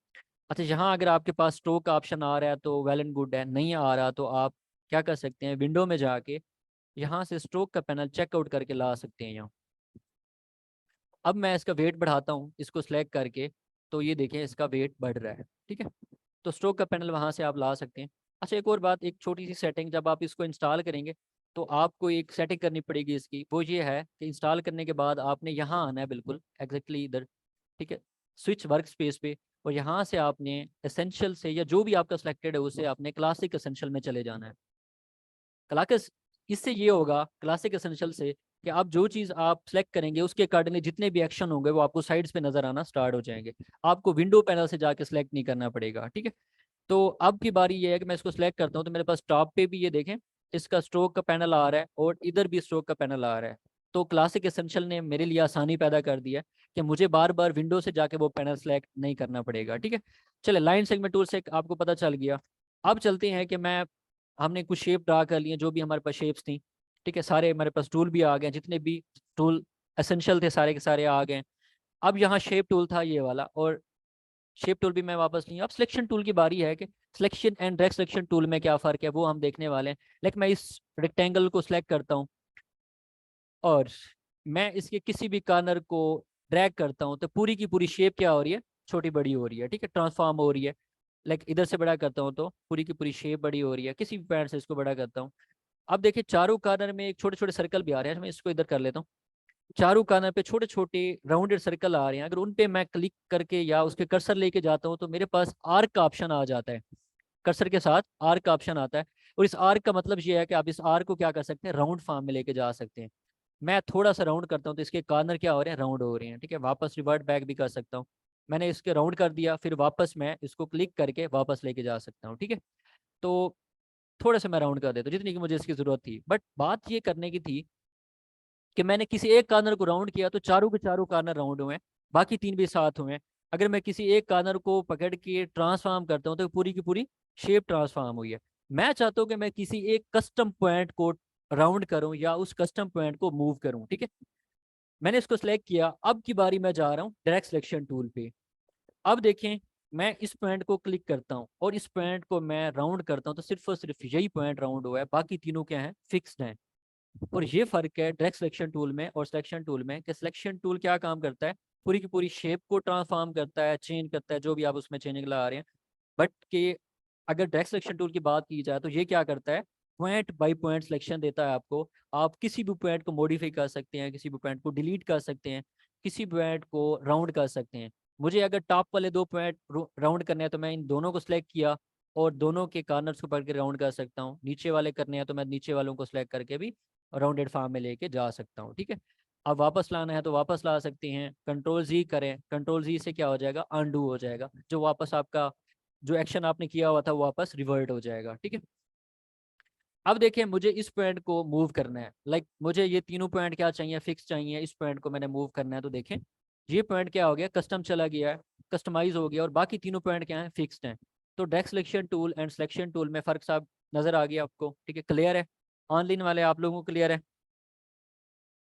अच्छा, यहाँ अगर आपके पास स्ट्रोक का ऑप्शन आ रहा है तो वेल एंड गुड है, नहीं आ रहा तो आप क्या कर सकते हैं, विंडो में जाके यहाँ से स्ट्रोक का पैनल चेकआउट करके ला सकते हैं यहाँ। अब मैं इसका वेट बढ़ाता हूँ इसको सिलेक्ट करके, तो ये देखें इसका वेट बढ़ रहा है। ठीक है, तो स्ट्रोक का पैनल वहाँ से आप ला सकते हैं। अच्छा, एक और बात, एक छोटी सी सेटिंग, जब आप इसको इंस्टॉल करेंगे तो आपको एक सेटिंग करनी पड़ेगी इसकी। वो ये है कि इंस्टॉल करने के बाद आपने यहाँ आना है, बिल्कुल एग्जैक्टली इधर। ठीक है, स्विच वर्क स्पेस पे, और यहाँ से आपने एसेंशियल से या जो भी आपका सिलेक्टेड है उसे आपने क्लासिक एसेंशियल में चले जाना है। क्लासिक, इससे ये होगा क्लासिक एसेंशियल से कि आप जो चीज़ आप सेलेक्ट करेंगे उसके अकॉर्डिंगली जितने भी एक्शन होंगे वो आपको साइड्स पे नजर आना स्टार्ट हो जाएंगे। आपको विंडो पैनल से जाके सिलेक्ट नहीं करना पड़ेगा। ठीक है, तो अब की बारी ये है कि मैं इसको सिलेक्ट करता हूँ तो मेरे पास टॉप पे भी ये देखें इसका स्ट्रोक का पैनल आ रहा है, और इधर भी स्ट्रोक का पैनल आ रहा है। तो क्लासिक एसेंशियल ने मेरे लिए आसानी पैदा कर दी है कि मुझे बार बार विंडो से जाके वो पैनल सेलेक्ट नहीं करना पड़ेगा। ठीक है, चले लाइन सेगमेंट टूल से आपको पता चल गया। अब चलते हैं कि मैं हमने कुछ शेप ड्रा कर लिए, जो भी हमारे पास शेप्स थी। ठीक है, सारे हमारे पास टूल भी आ गए, जितने भी टूल एसेंशियल थे सारे के सारे आ गए। अब यहाँ शेप टूल था ये वाला, और शेप टूल भी मैं वापस नहीं। अब सिलेक्शन टूल की बारी है कि selection and drag selection tool में क्या फ़र्क है वो हम देखने वाले हैं। लेकिन मैं इस रेक्टेंगल को सिलेक्ट करता हूँ और मैं इसके किसी भी कॉर्नर को ड्रैग करता हूँ तो पूरी की पूरी शेप क्या हो रही है, छोटी बड़ी हो रही है। ठीक है, ट्रांसफॉर्म हो रही है। लाइक इधर से बड़ा करता हूँ तो पूरी की पूरी शेप बड़ी हो रही है, किसी भी पॉइंट से इसको बड़ा करता हूँ। अब देखिए चारों कॉर्नर में एक छोटे छोटे सर्कल भी आ रहे हैं, मैं इसको इधर कर लेता हूँ। चारों कॉर्नर पे छोटे छोटे राउंडेड सर्कल आ रहे हैं, अगर उन पे मैं क्लिक करके या उसके कर्सर लेके जाता हूँ तो मेरे पास आर्क का ऑप्शन आ जाता है। कर्सर के साथ आर्क का ऑप्शन आता है, और इस आर्क का मतलब ये है कि आप इस आर्क को क्या कर सकते हैं, राउंड फॉर्म में लेके जा सकते हैं। मैं थोड़ा सा राउंड करता हूँ तो इसके कॉर्नर क्या हो रहे हैं, राउंड हो रहे हैं। ठीक है, वापस रिवर्ट बैक भी कर सकता हूँ। मैंने इसके राउंड कर दिया, फिर वापस मैं इसको क्लिक करके वापस लेके जा सकता हूँ। ठीक है, तो थोड़ा सा मैं राउंड कर देता हूँ जितनी की मुझे इसकी जरूरत थी। बट बात ये करने की थी कि मैंने किसी एक कॉर्नर को राउंड किया तो चारों के चारों कॉर्नर राउंड हुए हैं, बाकी तीन भी साथ हुए हैं। अगर मैं किसी एक कॉर्नर को पकड़ के ट्रांसफॉर्म करता हूँ तो पूरी की पूरी शेप ट्रांसफॉर्म हुई है। मैं चाहता हूँ कि मैं किसी एक कस्टम पॉइंट को राउंड करूं या उस कस्टम पॉइंट को मूव करूं। ठीक है, मैंने इसको सिलेक्ट किया। अब की बारी मैं जा रहा हूँ डायरेक्ट सिलेक्शन टूल पे। अब देखें, मैं इस पॉइंट को क्लिक करता हूँ और इस पॉइंट को मैं राउंड करता हूँ तो सिर्फ और सिर्फ यही पॉइंट राउंड हुआ है, बाकी तीनों क्या है, फिक्स्ड हैं। और ये फर्क है डायरेक्ट सिलेक्शन टूल में और सिलेक्शन टूल में कि सिलेक्शन टूल क्या काम करता है, पूरी की पूरी शेप को ट्रांसफॉर्म करता है, चेंज करता है, जो भी आप उसमें चेंजिंग ला रहे हैं। बट कि अगर डायरेक्ट सिलेक्शन टूल की बात की जाए तो ये क्या करता है, पॉइंट बाय पॉइंट सिलेक्शन देता है आपको। आप किसी भी पॉइंट को मॉडिफाई कर सकते हैं, किसी भी पॉइंट को डिलीट कर सकते हैं, किसी पॉइंट को राउंड कर सकते हैं। मुझे अगर टॉप वाले दो पॉइंट राउंड करने हैं तो मैं इन दोनों को सिलेक्ट किया और दोनों के कॉर्नर्स को पकड़ के राउंड कर सकता हूँ। नीचे वाले करने हैं तो मैं नीचे वालों को सिलेक्ट करके भी राउंडेड फॉर्म में लेके जा सकता हूँ। ठीक है, अब वापस लाना है तो वापस ला सकते हैं, कंट्रोल जी करें, कंट्रोल जी से क्या हो जाएगा, अनडू हो जाएगा, जो वापस आपका जो एक्शन आपने किया हुआ था वो वापस रिवर्ट हो जाएगा। ठीक है, अब देखिए मुझे इस पॉइंट को मूव करना है। लाइक मुझे ये तीनों पॉइंट क्या चाहिए, फिक्स चाहिए, इस पॉइंट को मैंने मूव करना है। तो देखें ये पॉइंट क्या हो गया, कस्टम चला गया है, कस्टमाइज हो गया, और बाकी तीनों पॉइंट क्या है, फिक्स्ड हैं। तो direct selection tool and selection tool में फ़र्क साहब नज़र आ गया आपको। ठीक है, क्लियर है, ऑनलाइन वाले आप लोगों को क्लियर है।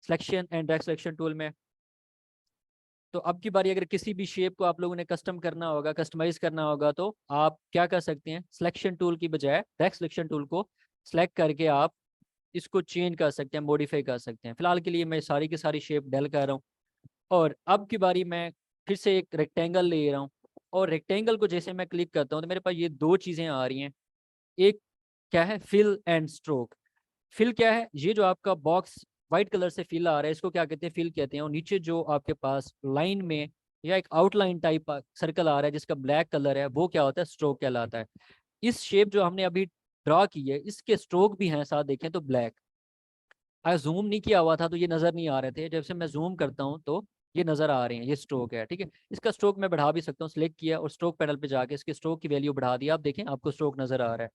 Selection and drag selection tool में। तो अब की बारी अगर किसी भी शेप को आप लोगों ने कस्टम करना होगा, कस्टमाइज करना होगा, तो आप क्या कर सकते हैं, सिलेक्शन टूल की बजाय ड्रैग सिलेक्शन टूल को सिलेक्ट करके आप इसको चेंज कर सकते हैं, मॉडिफाई कर सकते हैं। फिलहाल के लिए मैं सारी की सारी शेप डल कर रहा हूँ। और अब की बारी मैं फिर से एक रेक्टेंगल ले रहा हूँ, और रेक्टेंगल को जैसे मैं क्लिक करता हूँ तो मेरे पास ये दो चीज़ें आ रही हैं। एक क्या है, फिल एंड स्ट्रोक। फिल क्या है, ये जो आपका बॉक्स वाइट कलर से फिल आ रहा है इसको क्या कहते हैं, फिल कहते हैं। और नीचे जो आपके पास लाइन में या एक आउटलाइन टाइप सर्कल आ रहा है जिसका ब्लैक कलर है, वो क्या होता है, स्ट्रोक कहलाता है। इस शेप जो हमने अभी ड्रॉ की है इसके स्ट्रोक भी हैं साथ, देखें तो ब्लैक। अगर जूम नहीं किया हुआ था तो ये नज़र नहीं आ रहे थे, जब से मैं जूम करता हूँ तो ये नज़र आ रहे हैं, ये स्ट्रोक है। ठीक है, इसका स्ट्रोक मैं बढ़ा भी सकता हूँ, सिलेक्ट किया और स्ट्रोक पैनल पे जाके इसके स्ट्रोक की वैल्यू बढ़ा दिया, आप देखें आपको स्ट्रोक नज़र आ रहा है।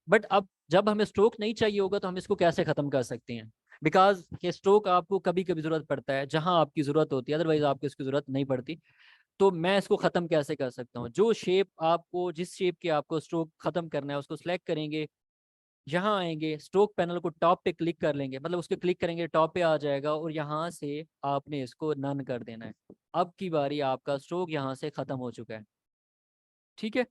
बट अब जब हमें स्ट्रोक नहीं चाहिए होगा तो हम इसको कैसे ख़त्म कर सकते हैं, बिकॉज ये स्ट्रोक आपको कभी कभी ज़रूरत पड़ता है जहां आपकी ज़रूरत होती है, अदरवाइज आपको इसकी ज़रूरत नहीं पड़ती। तो मैं इसको ख़त्म कैसे कर सकता हूँ, जो शेप आपको, जिस शेप के आपको स्ट्रोक ख़त्म करना है उसको सिलेक्ट करेंगे, यहाँ आएंगे स्ट्रोक पैनल को टॉप पे क्लिक कर लेंगे, मतलब उसके क्लिक करेंगे टॉप पे आ जाएगा, और यहाँ से आपने इसको नन कर देना है। अब की बारी आपका स्ट्रोक यहाँ से ख़त्म हो चुका है। ठीक है,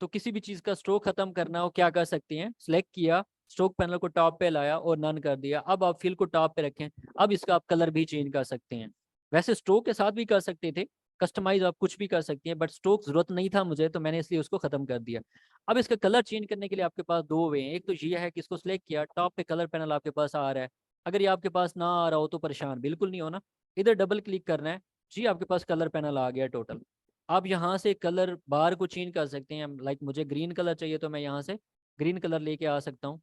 तो किसी भी चीज़ का स्ट्रोक खत्म करना हो क्या कर सकते हैं, सिलेक्ट किया, स्ट्रोक पैनल को टॉप पे लाया और नन कर दिया। अब आप फिल को टॉप पे रखें, अब इसका आप कलर भी चेंज कर सकते हैं। वैसे स्ट्रोक के साथ भी कर सकते थे, कस्टमाइज आप कुछ भी कर सकते हैं, बट स्ट्रोक जरूरत नहीं था मुझे तो मैंने इसलिए उसको खत्म कर दिया। अब इसका कलर चेंज करने के लिए आपके पास दो वे हैं। एक तो ये है कि इसको सिलेक्ट किया, टॉप पे कलर पैनल आपके पास आ रहा है। अगर ये आपके पास ना आ रहा हो तो परेशान बिल्कुल नहीं होना, इधर डबल क्लिक करना है, जी आपके पास कलर पैनल आ गया टोटल। आप यहाँ से कलर बार को चेंज कर सकते हैं, लाइक मुझे ग्रीन कलर चाहिए तो मैं यहाँ से ग्रीन कलर लेके आ सकता हूँ,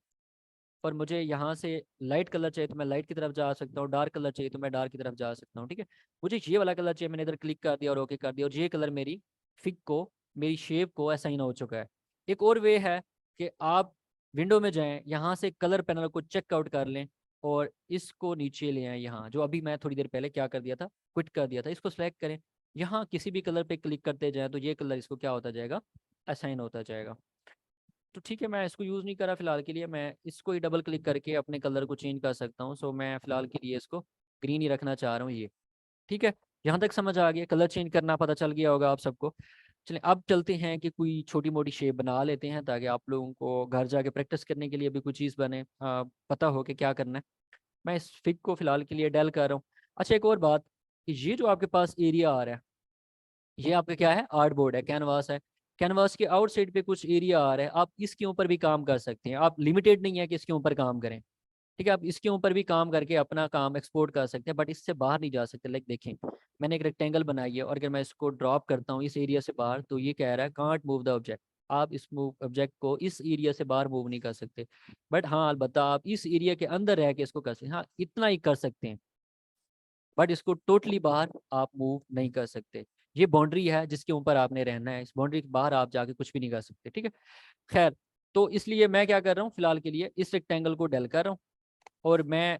और मुझे यहाँ से लाइट कलर चाहिए तो मैं लाइट की तरफ जा सकता हूँ, डार्क कलर चाहिए तो मैं डार्क की तरफ जा सकता हूँ। ठीक है, मुझे ये वाला कलर चाहिए, मैंने इधर क्लिक कर दिया और ओके कर दिया, और ये कलर मेरी फिक को, मेरी शेप को असाइन हो चुका है। एक और वे है कि आप विंडो में जाएं, यहाँ से कलर पैनल को चेकआउट कर लें और इसको नीचे ले आए, यहाँ जो अभी मैं थोड़ी देर पहले क्या कर दिया था, क्विट कर दिया था, इसको सेलेक्ट करें, यहाँ किसी भी कलर पे क्लिक करते जाएं तो ये कलर इसको क्या होता जाएगा, असाइन होता जाएगा। तो ठीक है, मैं इसको यूज़ नहीं करा फिलहाल के लिए, मैं इसको ही डबल क्लिक करके अपने कलर को चेंज कर सकता हूँ। सो मैं फिलहाल के लिए इसको ग्रीन ही रखना चाह रहा हूँ ये। ठीक है, यहाँ तक समझ आ गया, कलर चेंज करना पता चल गया होगा आप सबको। चलिए अब चलते हैं कि कोई छोटी मोटी शेप बना लेते हैं ताकि आप लोगों को घर जाके प्रैक्टिस करने के लिए भी कोई चीज़ बने, पता हो कि क्या करना है। मैं इस फिग को फिलहाल के लिए डेल कर रहा हूँ। अच्छा एक और बात, कि ये जो आपके पास एरिया आ रहा है, ये आपका क्या है, आर्ट बोर्ड है, कैनवास है। कैनवास के आउटसाइड पे कुछ एरिया आ रहा है, आप इसके ऊपर भी काम कर सकते हैं, आप लिमिटेड नहीं है कि इसके ऊपर काम करें। ठीक है, आप इसके ऊपर भी काम करके अपना काम एक्सपोर्ट कर सकते हैं, बट इससे बाहर नहीं जा सकते। लाइक देखें, मैंने एक रेक्टेंगल बनाई है और अगर मैं इसको ड्रॉप करता हूँ इस एरिया से बाहर तो ये कह रहा है कांट मूव द ऑब्जेक्ट। आप इस मूव ऑब्जेक्ट को इस एरिया से बाहर मूव नहीं कर सकते। बट हाँ अलबत्ता आप इस एरिया के अंदर रह के इसको कर सकते हैं, हाँ इतना ही कर सकते हैं, बट इसको टोटली बाहर आप मूव नहीं कर सकते। ये बाउंड्री है जिसके ऊपर आपने रहना है, इस बाउंड्री के बाहर आप जाके कुछ भी नहीं कर सकते। ठीक है, खैर, तो इसलिए मैं क्या कर रहा हूँ फिलहाल के लिए, इस रेक्टेंगल को डेल कर रहा हूँ और मैं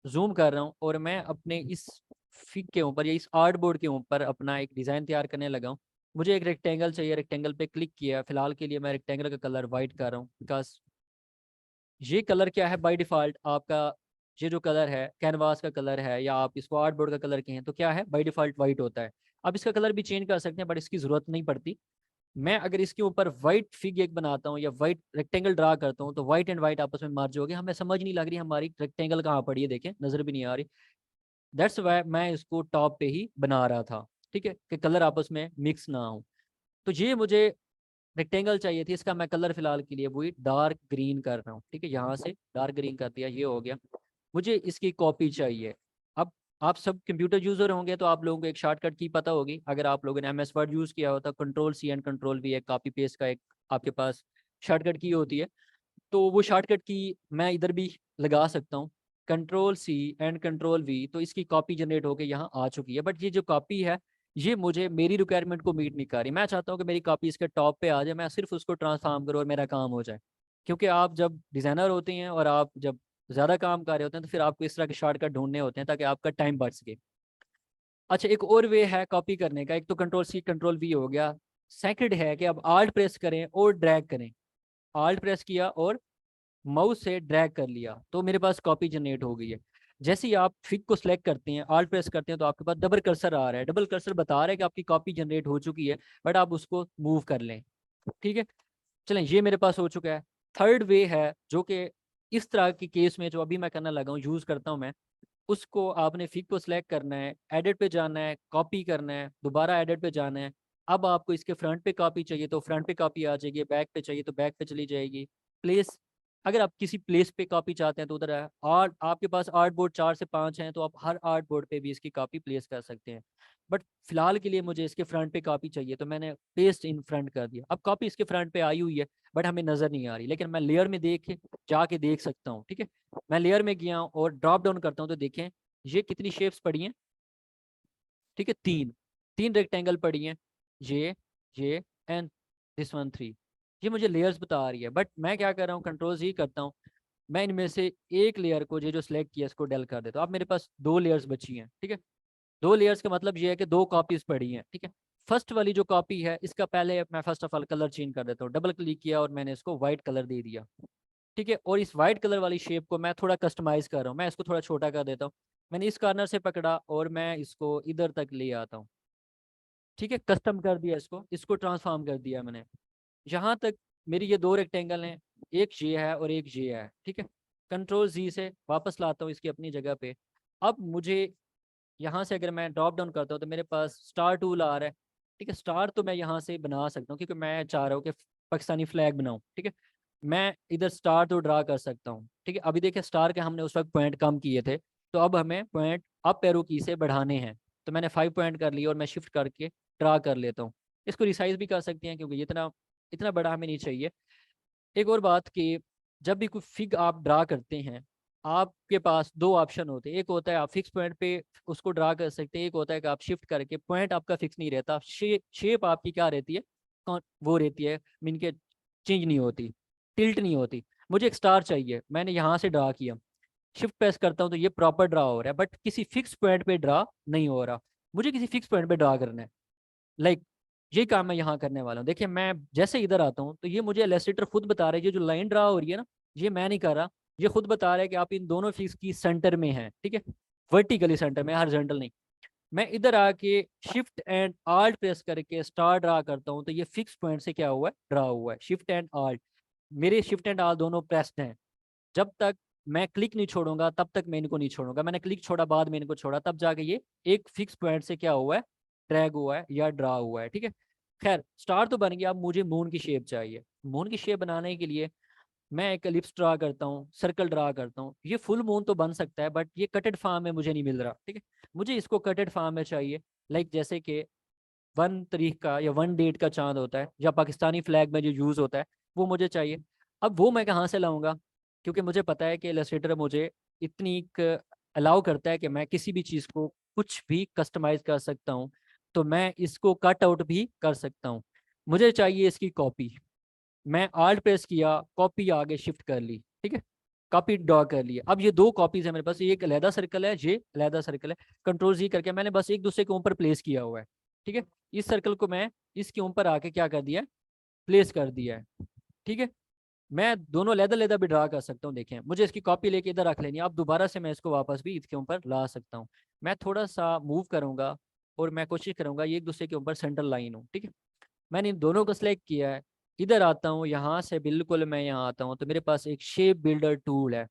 जूम कर रहा हूँ, और मैं अपने इस फिग के ऊपर या इस आर्ट बोर्ड के ऊपर अपना एक डिज़ाइन तैयार करने लगा हूँ। मुझे एक रेक्टेंगल चाहिए, रेक्टेंगल पे क्लिक किया, फिलहाल के लिए मैं रेक्टेंगल का कलर वाइट कर रहा हूँ, बिकॉज ये कलर क्या है बाय डिफ़ॉल्ट आपका, ये जो कलर है कैनवास का कलर है या आप इसको आर्ट बोर्ड का कलर कहें तो क्या है, बाय डिफ़ॉल्ट वाइट होता है। अब इसका कलर भी चेंज कर सकते हैं बट इसकी ज़रूरत नहीं पड़ती। मैं अगर इसके ऊपर वाइट फिग एक बनाता हूँ या वाइट रेक्टेंगल ड्रा करता हूँ तो वाइट एंड वाइट आपस में मर्ज हो गए, हमें समझ नहीं लग रही हमारी रेक्टेंगल कहाँ पड़ी है, देखें नज़र भी नहीं आ रही। दैट्स वाई मैं इसको टॉप पे ही बना रहा था। ठीक है, कि कलर आपस में मिक्स ना हो। तो ये मुझे रेक्टेंगल चाहिए थी, इसका मैं कलर फिलहाल के लिए वही डार्क ग्रीन कर रहा हूँ। ठीक है, यहाँ से डार्क ग्रीन कर दिया, ये हो गया। मुझे इसकी कॉपी चाहिए। अब आप सब कंप्यूटर यूज़र होंगे तो आप लोगों को एक शॉर्टकट की पता होगी, अगर आप लोगों ने MS वर्ड यूज़ किया होता, control C and control V, एक कॉपी पेस्ट का एक आपके पास शॉर्टकट की होती है। तो वो शॉर्टकट की मैं इधर भी लगा सकता हूँ, control C and control V, तो इसकी कॉपी जनरेट होकर यहाँ आ चुकी है। बट ये जो कॉपी है ये मुझे मेरी रिक्वायरमेंट को मीट नहीं कर रही। मैं चाहता हूँ कि मेरी कॉपी इसके टॉप पे आ जाए, मैं सिर्फ उसको ट्रांसफॉर्म करूँ और मेरा काम हो जाए। क्योंकि आप जब डिज़ाइनर होते हैं और आप जब ज़्यादा काम कर रहे होते हैं तो फिर आपको इस तरह के शॉर्टकट ढूंढने होते हैं ताकि आपका टाइम बच सके। अच्छा एक और वे है कॉपी करने का, एक तो कंट्रोल C कंट्रोल V हो गया। सेकंड है कि आप आल्ट प्रेस करें और ड्रैग करें, आल्ट प्रेस किया और माउस से ड्रैग कर लिया तो मेरे पास कॉपी जनरेट हो गई है। जैसे ही आप फिग को सिलेक्ट करते हैं, आल्ट प्रेस करते हैं, तो आपके पास डबल कर्सर आ रहा है। डबल कर्सर बता रहा है कि आपकी कॉपी जनरेट हो चुकी है, बट आप उसको मूव कर लें। ठीक है, चलें, ये मेरे पास हो चुका है। थर्ड वे है जो कि इस तरह के केस में जो अभी मैं करने लगा हूँ, यूज़ करता हूँ मैं, उसको आपने फिग को सिलेक्ट करना है, एडिट पे जाना है, कॉपी करना है, दोबारा एडिट पे जाना है। अब आपको इसके फ्रंट पे कॉपी चाहिए तो फ्रंट पे कॉपी आ जाएगी, बैक पे चाहिए तो बैक पे चली जाएगी। प्लेस, अगर आप किसी प्लेस पे कॉपी चाहते हैं तो उधर है। आर्ट, आपके पास आर्ट बोर्ड 4 से 5 हैं तो आप हर आर्ट बोर्ड पे भी इसकी कॉपी प्लेस कर सकते हैं। बट फिलहाल के लिए मुझे इसके फ्रंट पे कॉपी चाहिए तो मैंने पेस्ट इन फ्रंट कर दिया। अब कॉपी इसके फ्रंट पे आई हुई है, बट हमें नज़र नहीं आ रही, लेकिन मैं लेयर में देख के जाके देख सकता हूँ। ठीक है, मैं लेयर में गया हूँ और ड्रॉप डाउन करता हूँ तो देखें ये कितनी शेप्स पड़ी हैं। ठीक है, तीन, तीन रेक्टेंगल पड़ी हैं, ये एंड दिस वन 3। ये मुझे लेयर्स बता रही है, बट मैं क्या कर रहा हूँ, कंट्रोल जी करता हूँ, मैं इनमें से एक लेयर को, ये जो सिलेक्ट किया इसको डेल कर देता हूँ। अब मेरे पास दो लेयर्स बची हैं। ठीक है, दो लेयर्स का मतलब ये है कि दो कॉपीज पड़ी हैं। ठीक है, फर्स्ट वाली जो कॉपी है इसका पहले मैं first of all colour change कर देता हूँ। डबल क्लिक किया और मैंने इसको व्हाइट कलर दे दिया। ठीक है, और इस वाइट कलर वाली शेप को मैं थोड़ा कस्टमाइज कर रहा हूँ, मैं इसको थोड़ा छोटा कर देता हूँ। मैंने इस कॉर्नर से पकड़ा और मैं इसको इधर तक ले आता हूँ। ठीक है, कस्टम कर दिया, इसको इसको ट्रांसफॉर्म कर दिया मैंने। यहाँ तक मेरी ये दो रेक्टेंगल हैं, एक ये है और एक ये है। ठीक है, कंट्रोल जी से वापस लाता हूँ इसकी अपनी जगह पे। अब मुझे यहाँ से अगर मैं ड्रॉप डाउन करता हूँ तो मेरे पास स्टार टूल आ रहा है। ठीक है, स्टार तो मैं यहाँ से बना सकता हूँ क्योंकि मैं चाह रहा हूँ कि पाकिस्तानी फ्लैग बनाऊँ। ठीक है, मैं इधर स्टार तो ड्रा कर सकता हूँ। ठीक है, अभी देखिए स्टार के हमने उस वक्त पॉइंट कम किए थे, तो अब हमें पॉइंट अप एरो की से बढ़ाने हैं। तो मैंने 5 पॉइंट कर लिए और मैं शिफ्ट करके ड्रा कर लेता हूँ। इसको रिसाइज भी कर सकते हैं क्योंकि ये इतना इतना बड़ा हमें नहीं चाहिए। एक और बात कि जब भी कोई फिग आप ड्रा करते हैं, आपके पास दो ऑप्शन होते हैं। एक होता है आप फिक्स पॉइंट पे उसको ड्रा कर सकते हैं, एक होता है कि आप शिफ्ट करके, पॉइंट आपका फिक्स नहीं रहता, शेप आपकी क्या रहती है, कौन वो रहती है, मीन के चेंज नहीं होती, टिल्ट नहीं होती। मुझे एक स्टार चाहिए, मैंने यहाँ से ड्रा किया, शिफ्ट प्रेस करता हूँ तो ये प्रॉपर ड्रा हो रहा है, बट किसी फिक्स पॉइंट पे ड्रा नहीं हो रहा। मुझे किसी फिक्स पॉइंट पे ड्रा करना है। लाइक ये काम मैं यहाँ करने वाला हूँ। देखिए मैं जैसे इधर आता हूँ तो ये मुझे इलस्ट्रेटर खुद बता रहा है, ये जो लाइन ड्रा हो रही है ना, ये मैं नहीं कर रहा, ये खुद बता रहा है कि आप इन दोनों फिक्स की सेंटर में हैं। ठीक है, वर्टिकली सेंटर में, हॉरिजॉन्टल नहीं। मैं इधर आके शिफ्ट एंड आल्ट प्रेस करके स्टार ड्रा करता हूँ तो ये फिक्स पॉइंट से क्या हुआ है, ड्रा हुआ है। शिफ्ट एंड आल्ट, मेरे शिफ्ट एंड आल्ट दोनों प्रेस्ड हैं। जब तक मैं क्लिक नहीं छोड़ूंगा तब तक मैं इनको नहीं छोड़ूंगा। मैंने क्लिक छोड़ा, बाद में इनको छोड़ा, तब जाके ये एक फिक्स पॉइंट से क्या हुआ है, ड्रैग हुआ है या ड्रा हुआ है। ठीक है, खैर स्टार तो बन गया। अब मुझे मून की शेप चाहिए। मून की शेप बनाने के लिए मैं एक एलिप्स ड्रा करता हूँ, सर्कल ड्रा करता हूँ। ये फुल मून तो बन सकता है बट ये कटेड फॉर्म में मुझे नहीं मिल रहा। ठीक है, मुझे इसको कटेड फॉर्म में चाहिए। लाइक जैसे कि 1 तारीख का या 1 डेट का चांद होता है, या पाकिस्तानी फ्लैग में जो यूज़ होता है, वो मुझे चाहिए। अब वो मैं कहाँ से लाऊंगा, क्योंकि मुझे पता है कि इलस्ट्रेटर मुझे इतनी अलाउ करता है कि मैं किसी भी चीज़ को कुछ भी कस्टमाइज कर सकता हूँ, तो मैं इसको कट आउट भी कर सकता हूँ। मुझे चाहिए इसकी कॉपी। मैं आल्ट प्रेस किया, कॉपी आगे शिफ्ट कर ली। ठीक है, कॉपी ड्रॉ कर लिया। अब ये दो कॉपीज है मेरे पास, ये एक अलहदा सर्कल है, ये अलहदा सर्कल है। कंट्रोल जी करके मैंने बस एक दूसरे के ऊपर प्लेस किया हुआ है। ठीक है, इस सर्कल को मैं इसके ऊपर आके क्या कर दिया, प्लेस कर दिया है। ठीक है, मैं दोनों अलहदा अलहदा भी ड्रा कर सकता हूँ। देखें, मुझे इसकी कॉपी लेके इधर रख लेनी है, अब दोबारा से मैं इसको वापस भी इसके ऊपर ला सकता हूँ। मैं थोड़ा सा मूव करूंगा और मैं कोशिश करूंगा ये एक दूसरे के ऊपर सेंट्रल लाइन हो। ठीक है, मैंने इन दोनों को सिलेक्ट किया है। इधर आता हूँ, यहाँ से बिल्कुल मैं यहाँ आता हूँ तो मेरे पास एक शेप बिल्डर टूल है।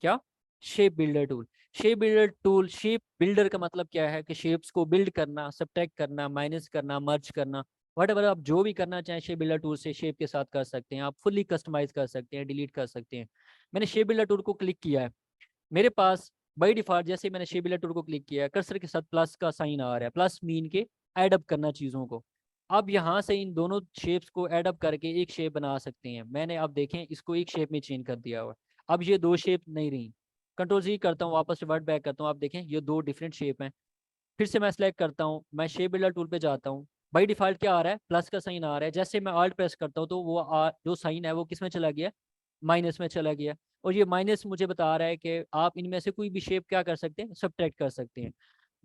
क्या, shape builder tool. Shape builder tool, shape builder का मतलब क्या है कि शेप्स को बिल्ड करना, सब्ट्रैक्ट करना, माइनस करना, मर्ज करना, वट आप जो भी करना चाहें शेप बिल्डर टूल से शेप के साथ कर सकते हैं। आप फुल्ली कस्टमाइज कर सकते हैं, डिलीट कर सकते हैं। मैंने शेप बिल्डर टूल को क्लिक किया है, मेरे पास बाई डिफॉल्ट जैसे मैंने शेप बिल्डर टूल को क्लिक किया है, कर्सर के साथ प्लस का साइन आ रहा है, प्लस मीन के ऐड अप करना चीज़ों को। अब यहाँ से इन दोनों शेप्स को ऐड अप करके एक शेप बना सकते हैं। मैंने अब देखें इसको एक शेप में चेंज कर दिया हुआ है। अब ये दो शेप नहीं रही। कंट्रोल जी करता हूँ, वापस रिवर्ट बैक करता हूँ, आप देखें ये दो डिफरेंट शेप हैं। फिर से मैं सेलेक्ट करता हूँ, मैं शेप बिल्डर टूल पे जाता हूँ। बाई डिफॉल्ट क्या आ रहा है, प्लस का साइन आ रहा है। जैसे मैं आल्ट प्रेस करता हूँ तो वो जो साइन है वो किस में चला गया, माइनस में चला गया। और ये माइनस मुझे बता रहा है कि आप इनमें से कोई भी शेप क्या कर सकते हैं, सब्ट्रैक्ट कर सकते हैं।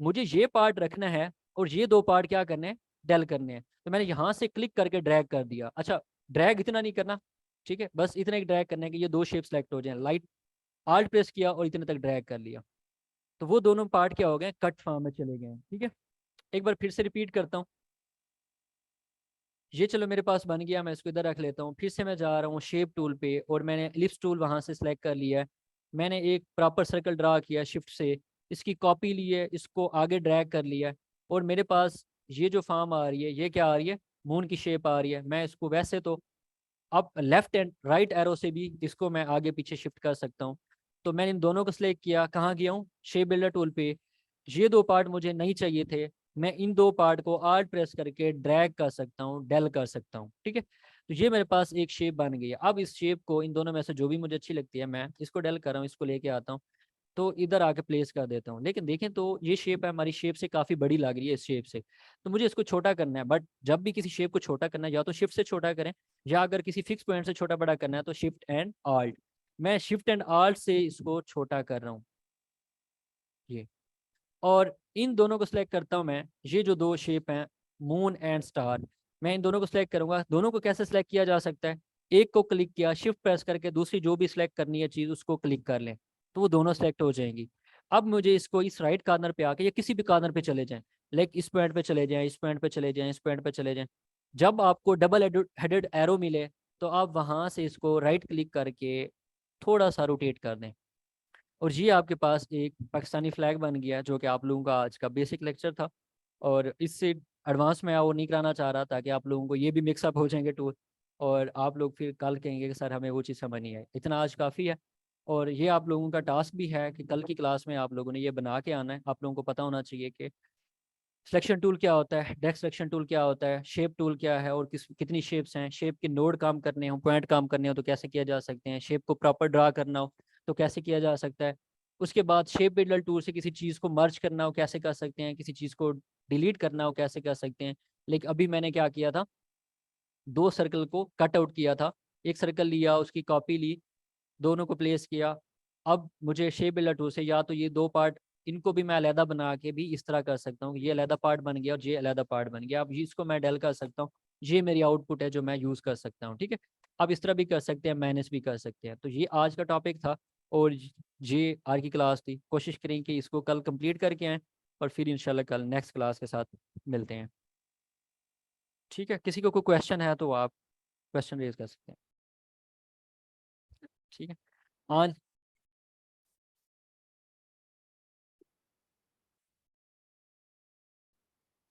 मुझे ये पार्ट रखना है और ये दो पार्ट क्या करने हैं, डेल करने हैं। तो मैंने यहाँ से क्लिक करके ड्रैग कर दिया। अच्छा, ड्रैग इतना नहीं करना, ठीक है, बस इतना ही ड्रैग करना है कि ये दो शेप सेलेक्ट हो जाए। लाइट आल्ट प्रेस किया और इतने तक ड्रैग कर लिया। तो वो दोनों पार्ट क्या हो गए, कट फॉर्म में चले गए हैं। ठीक है, एक बार फिर से रिपीट करता हूँ। ये चलो मेरे पास बन गया, मैं इसको इधर रख लेता हूँ। फिर से मैं जा रहा हूँ शेप टूल पे और मैंने एलिप्स टूल वहाँ से सिलेक्ट कर लिया है। मैंने एक प्रॉपर सर्कल ड्रा किया शिफ्ट से, इसकी कॉपी ली है, इसको आगे ड्रैग कर लिया है, और मेरे पास ये जो फॉर्म आ रही है, ये क्या आ रही है, मून की शेप आ रही है। मैं इसको वैसे तो अब लेफ्ट एंड राइट एरो से भी इसको मैं आगे पीछे शिफ्ट कर सकता हूँ। तो मैंने इन दोनों को सिलेक्ट किया, कहाँ गया हूँ, शेप बिल्डर टूल पे। ये दो पार्ट मुझे नहीं चाहिए थे, मैं इन दो पार्ट को आल्ट प्रेस करके ड्रैग कर सकता हूँ, डेल कर सकता हूँ। ठीक है, तो ये मेरे पास एक शेप बन गई है। अब इस शेप को, इन दोनों में से जो भी मुझे अच्छी लगती है, मैं इसको डेल कर रहा हूँ, इसको लेके आता हूँ, तो इधर आके प्लेस कर देता हूँ। लेकिन देखें तो ये शेप है हमारी शेप से काफ़ी बड़ी लग रही है इस शेप से, तो मुझे इसको छोटा करना है। बट जब भी किसी शेप को छोटा करना है, या तो शिफ्ट से छोटा करें, या अगर किसी फिक्स पॉइंट से छोटा बड़ा करना है तो शिफ्ट एंड आल्ट। मैं शिफ्ट एंड आल्ट से इसको छोटा कर रहा हूँ ये, और इन दोनों को सिलेक्ट करता हूँ मैं। ये जो दो शेप हैं, मून एंड स्टार, मैं इन दोनों को सिलेक्ट करूंगा। दोनों को कैसे सिलेक्ट किया जा सकता है, एक को क्लिक किया, शिफ्ट प्रेस करके दूसरी जो भी सिलेक्ट करनी है चीज़ उसको क्लिक कर लें, तो वो दोनों सिलेक्ट हो जाएंगी। अब मुझे इसको इस राइट कॉर्नर पे आके, या किसी भी कॉर्नर पे चले जाएं, लाइक इस पॉइंट पे चले जाएं, इस पॉइंट पे चले जाएं, इस पॉइंट पे चले जाएं, जब आपको डबल हेडेड एरो मिले तो आप वहां से इसको राइट क्लिक करके थोड़ा सा रोटेट कर दें, और ये आपके पास एक पाकिस्तानी फ्लैग बन गया, जो कि आप लोगों का आज का बेसिक लेक्चर था। और इससे एडवांस में और नहीं कराना चाह रहा, ताकि आप लोगों को ये भी मिक्सअप हो जाएंगे टूल, और आप लोग फिर कल कहेंगे कि सर हमें वो चीज़ समझ नहीं आई। इतना आज काफ़ी है, और ये आप लोगों का टास्क भी है कि कल की क्लास में आप लोगों ने ये बना के आना है। आप लोगों को पता होना चाहिए कि सिलेक्शन टूल क्या होता है, डेस्क सिलेक्शन टूल क्या होता है, शेप टूल क्या है, और कितनी शेप्स हैं, शेप के नोड काम करने हो, पॉइंट काम करने हो तो कैसे किया जा सकते हैं, शेप को प्रॉपर ड्रा करना हो तो कैसे किया जा सकता है। उसके बाद शेप बिल्डर टूल से किसी चीज़ को मर्ज करना हो कैसे कर सकते हैं, किसी चीज़ को डिलीट करना हो कैसे कर सकते हैं। लेकिन अभी मैंने क्या किया था, दो सर्कल को कट आउट किया था, एक सर्कल लिया, उसकी कॉपी ली, दोनों को प्लेस किया। अब मुझे शेप बिल्डर टूल से या तो ये दो पार्ट, इनको भी मैं अलहदा बना के भी इस तरह कर सकता हूँ, ये अलहदा पार्ट बन गया और ये अलहदा पार्ट बन गया। अब इसको मैं डेल कर सकता हूँ, ये मेरी आउटपुट है जो मैं यूज़ कर सकता हूँ। ठीक है, अब इस तरह भी कर सकते हैं, माइनस भी कर सकते हैं। तो ये आज का टॉपिक था, और ये आज की क्लास थी। कोशिश करें कि इसको कल कंप्लीट करके आएँ, और फिर इंशाल्लाह कल नेक्स्ट क्लास के साथ मिलते हैं। ठीक है, किसी को कोई क्वेश्चन है तो आप क्वेश्चन रेज कर सकते हैं। ठीक है, आज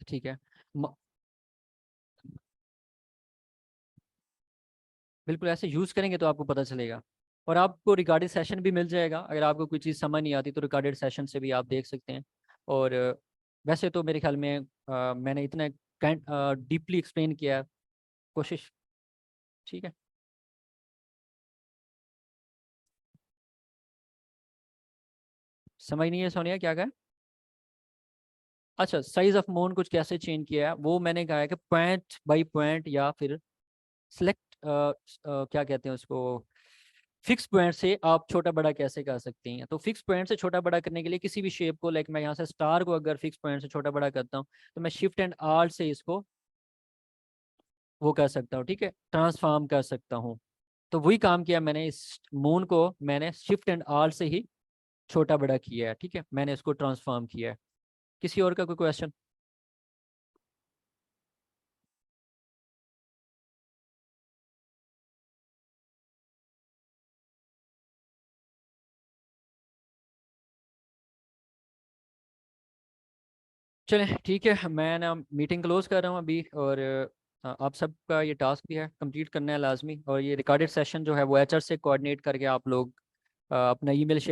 ठीक है, बिल्कुल ऐसे यूज़ करेंगे तो आपको पता चलेगा। और आपको रिकॉर्डेड सेशन भी मिल जाएगा, अगर आपको कोई चीज़ समझ नहीं आती तो रिकॉर्डेड सेशन से भी आप देख सकते हैं। और वैसे तो मेरे ख्याल में मैंने इतना डीपली एक्सप्लेन किया है, कोशिश। ठीक है, समझ नहीं है सोनिया क्या कहा। अच्छा, साइज ऑफ मून कुछ कैसे चेंज किया है, वो मैंने कहा है कि पॉइंट बाई पॉइंट, या फिर सिलेक्ट क्या कहते हैं उसको, फिक्स पॉइंट से आप छोटा बड़ा कैसे कर सकते हैं। तो फिक्स पॉइंट से छोटा बड़ा करने के लिए किसी भी शेप को, लाइक मैं यहाँ से स्टार को अगर फिक्स पॉइंट से छोटा बड़ा करता हूँ, तो मैं शिफ्ट एंड आल्ट से इसको वो कर सकता हूँ। ठीक है, ट्रांसफॉर्म कर सकता हूँ। तो वही काम किया मैंने, इस मून को मैंने शिफ्ट एंड आल्ट से ही छोटा बड़ा किया है। ठीक है, मैंने इसको ट्रांसफॉर्म किया है। किसी और का कोई क्वेश्चन। चलें ठीक है, मैं ना मीटिंग क्लोज कर रहा हूँ अभी, और आप सबका ये टास्क भी है, कंप्लीट करना है लाजमी। और ये रिकॉर्डेड सेशन जो है वो एचआर से कोऑर्डिनेट करके आप लोग अपना ईमेल